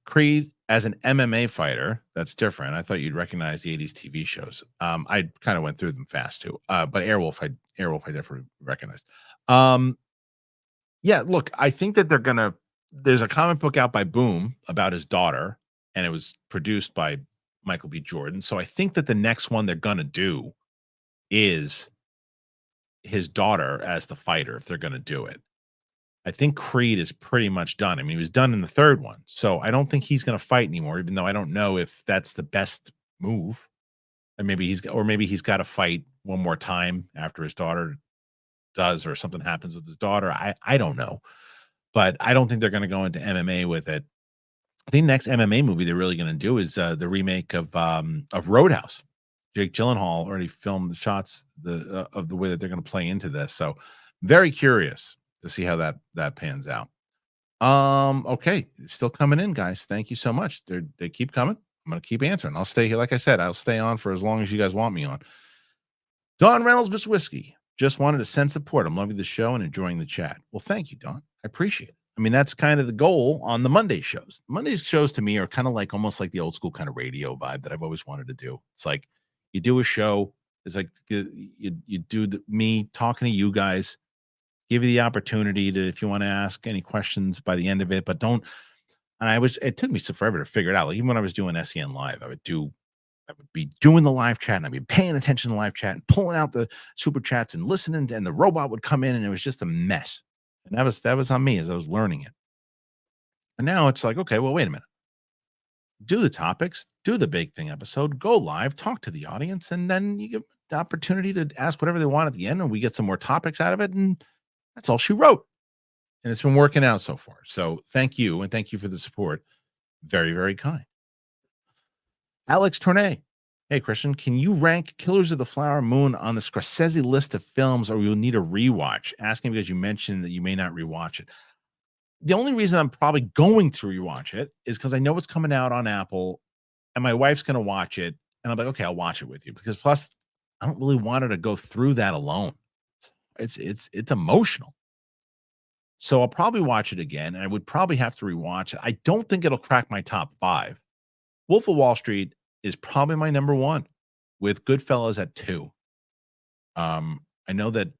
Creed as an MMA fighter, that's different. I thought you'd recognize the 80s TV shows. I kind of went through them fast too. But Airwolf I definitely recognized. Yeah, look, I think that there's a comic book out by Boom about his daughter, and it was produced by Michael B. Jordan. So I think that the next one they're gonna do is his daughter as the fighter, if they're gonna do it. I think Creed is pretty much done. I mean, he was done in the third one, so I don't think he's going to fight anymore, even though I don't know if that's the best move. And maybe he's got to fight one more time after his daughter does, or something happens with his daughter. I don't know, but I don't think they're going to go into MMA with it. I think the next MMA movie they're really going to do is the remake of Roadhouse. Jake Gyllenhaal already filmed the shots of the way that they're going to play into this. So very curious to see how that pans out. Okay, still coming in, guys. Thank you so much. They keep coming. I'm gonna keep answering. I'll stay here. Like I said, I'll stay on for as long as you guys want me on. Don Reynolds, Miss Whiskey, just wanted to send support. I'm loving the show and enjoying the chat. Well, thank you, Don. I appreciate it. I mean, that's kind of the goal on the Monday shows. Monday's shows to me are kind of like almost like the old school kind of radio vibe that I've always wanted to do. It's like you do a show. It's like you do me talking to you guys. Give you the opportunity to, if you want to ask any questions by the end of it, but don't. And it took me forever to figure it out. Like even when I was doing SEN Live, I would be doing the live chat, and I'd be paying attention to the live chat and pulling out the super chats and listening, and the robot would come in, and it was just a mess. And that was on me as I was learning it. And now it's like, okay, well, wait a minute. Do the topics, do the big thing episode, go live, talk to the audience, and then you get the opportunity to ask whatever they want at the end, and we get some more topics out of it. And that's all she wrote. And it's been working out so far. So thank you. And thank you for the support. Very, very kind. Alex Tournay. Hey, Kristian, can you rank Killers of the Flower Moon on the Scorsese list of films, or you'll need a rewatch? Asking because you mentioned that you may not rewatch it. The only reason I'm probably going to rewatch it is because I know it's coming out on Apple and my wife's going to watch it. And I'm like, okay, I'll watch it with you, because plus I don't really want her to go through that alone. It's emotional. So I'll probably watch it again, and I would probably have to rewatch it. I don't think it'll crack my top 5. Wolf of Wall Street is probably my number 1, with Goodfellas at 2. I know that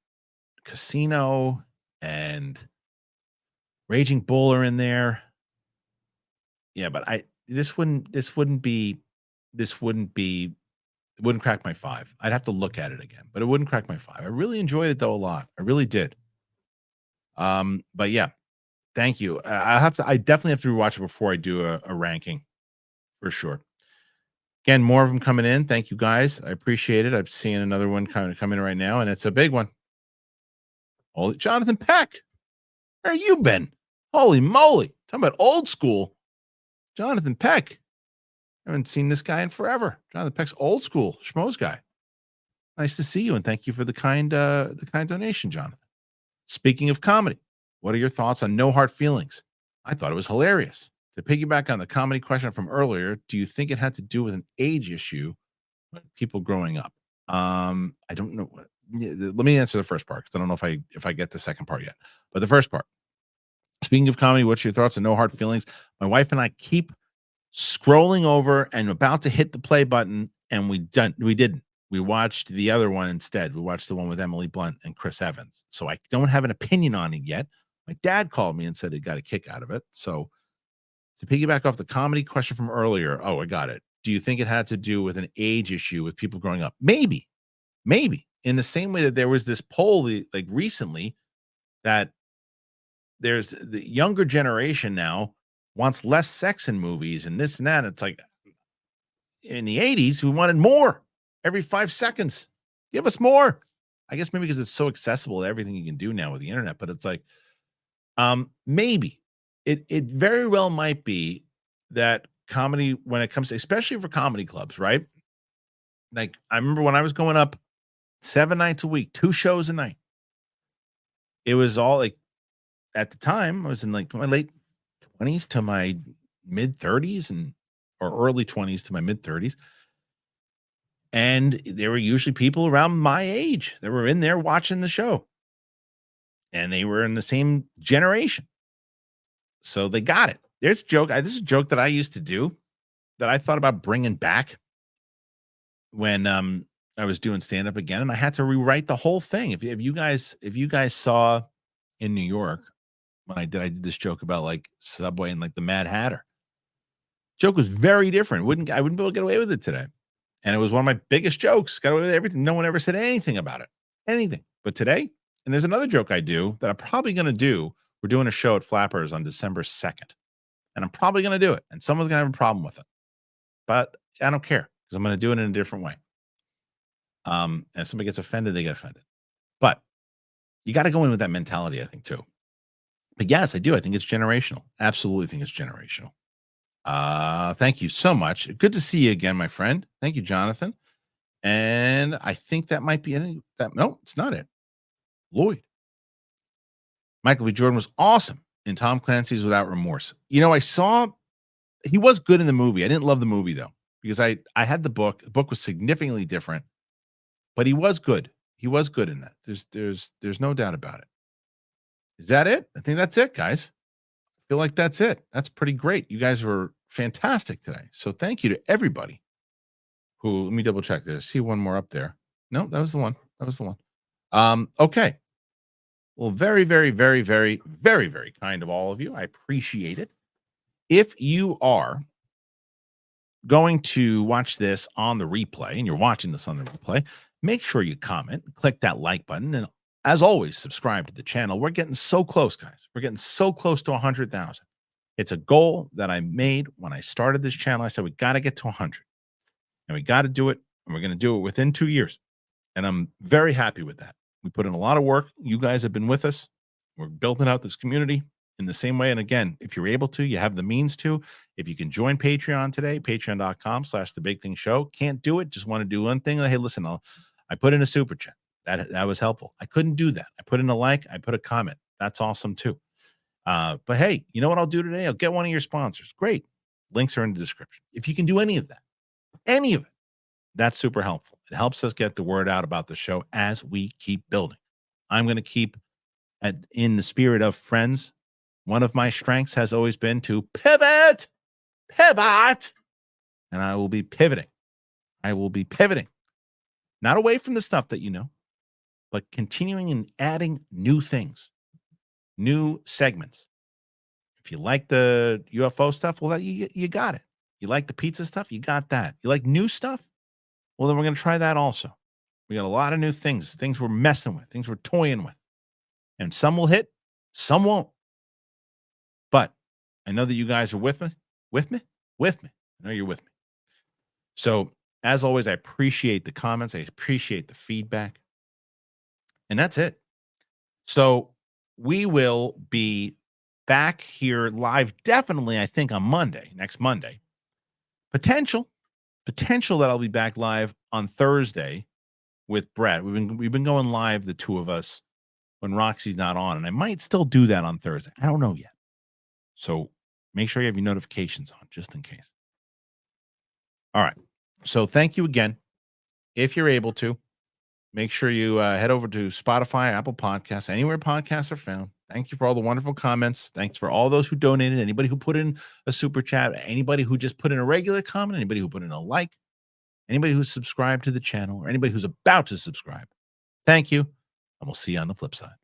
Casino and Raging Bull are in there. Yeah, but it wouldn't crack my 5. I'd have to look at it again, but it wouldn't crack my 5. I really enjoyed it though a lot. I really did. But yeah, thank you. I definitely have to rewatch it before I do a ranking for sure. Again, more of them coming in. Thank you guys. I appreciate it. I'm seeing another one kind of come in right now, and it's a big one. Holy Jonathan Peck, where have you been? Holy moly. Talking about old school. Jonathan Peck. I haven't seen this guy in forever. Jonathan Peck's old school schmoes guy. Nice to see you, and thank you for the kind donation, Jonathan. Speaking of comedy, what are your thoughts on No Hard Feelings? I thought it was hilarious. To piggyback on the comedy question from earlier, do you think it had to do with an age issue with people growing up? I don't know. Let me answer the first part, because I don't know if I get the second part yet. But the first part. Speaking of comedy, what's your thoughts on No Hard Feelings? My wife and I keep scrolling over and about to hit the play button, and we didn't. We watched the other one instead. We watched the one with Emily Blunt and Chris Evans. So I don't have an opinion on it yet. My dad called me and said he got a kick out of it. So to piggyback off the comedy question from earlier, oh, I got it. Do you think it had to do with an age issue with people growing up? Maybe. In the same way that there was this poll like recently that there's the younger generation now wants less sex in movies and this and that. It's like in the 80s, we wanted more every 5 seconds. Give us more. I guess maybe because it's so accessible to everything you can do now with the internet, but it's like, maybe it very well might be that comedy, when it comes to, especially for comedy clubs, right? Like I remember when I was going up 7 nights a week, 2 shows a night. It was all like, at the time I was in like my late 20s to my mid 30s or early 20s to my mid 30s. And there were usually people around my age that were in there watching the show. And they were in the same generation. So they got it. There's a joke. This is a joke that I used to do that I thought about bringing back when I was doing stand up again, and I had to rewrite the whole thing. If you guys saw in New York when I did this joke about like Subway and like the Mad Hatter. Joke was very different. I wouldn't be able to get away with it today. And it was one of my biggest jokes. Got away with everything. No one ever said anything about it. Anything. But today, and there's another joke I do that I'm probably going to do. We're doing a show at Flappers on December 2nd. And I'm probably going to do it. And someone's going to have a problem with it. But I don't care, because I'm going to do it in a different way. And if somebody gets offended, they get offended. But you got to go in with that mentality, I think, too. But yes, I do. I think it's generational. Absolutely think it's generational. Thank you so much. Good to see you again, my friend. Thank you, Jonathan. And I think that might be, no, it's not it. Lloyd. Michael B. Jordan was awesome in Tom Clancy's Without Remorse. You know, he was good in the movie. I didn't love the movie though, because I had the book. The book was significantly different, but he was good. He was good in that. There's no doubt about it. Is that it? I think that's it, guys. I feel like that's it. That's pretty great. You guys were fantastic today. So thank you to everybody who, let me double check this. See one more up there. No, that was the one. Okay. Well, very, very, very, very, very, very kind of all of you. I appreciate it. If you are going to watch this on the replay and you're watching this on the replay, make sure you comment, click that like button, and as always, subscribe to the channel. We're getting so close, guys. We're getting so close to 100,000. It's a goal that I made when I started this channel. I said, we got to get to 100. And we got to do it. And we're going to do it within 2 years. And I'm very happy with that. We put in a lot of work. You guys have been with us. We're building out this community in the same way. And again, if you're able to, you have the means to. If you can join Patreon today, patreon.com/thebigthingshow. Can't do it. Just want to do one thing. Hey, listen, I put in a super chat. That was helpful. I couldn't do that. I put in a like. I put a comment. That's awesome too. But hey, you know what I'll do today? I'll get one of your sponsors. Great. Links are in the description. If you can do any of that, any of it, that's super helpful. It helps us get the word out about the show as we keep building. I'm going to keep in the spirit of friends. One of my strengths has always been to pivot, and I will be pivoting. I will be pivoting, not away from the stuff that you know, but continuing and adding new things, new segments. If you like the UFO stuff, well, you got it. You like the pizza stuff, you got that. You like new stuff? Well, then we're going to try that also. We got a lot of new things we're messing with, things we're toying with. And some will hit, some won't. But I know that you guys are with me. I know you're with me. So, as always, I appreciate the comments. I appreciate the feedback. And that's it. So, we will be back here live, definitely, I think, on Monday, next Monday. Potential that I'll be back live on Thursday with Brett. We've been going live, the two of us, when Roxy's not on, and I might still do that on Thursday. I don't know yet. So make sure you have your notifications on just in case. All right. So thank you again. If you're able to, make sure you head over to Spotify, Apple Podcasts, anywhere podcasts are found. Thank you for all the wonderful comments. Thanks for all those who donated, anybody who put in a super chat, anybody who just put in a regular comment, anybody who put in a like, anybody who's subscribed to the channel, or anybody who's about to subscribe. Thank you, and we'll see you on the flip side.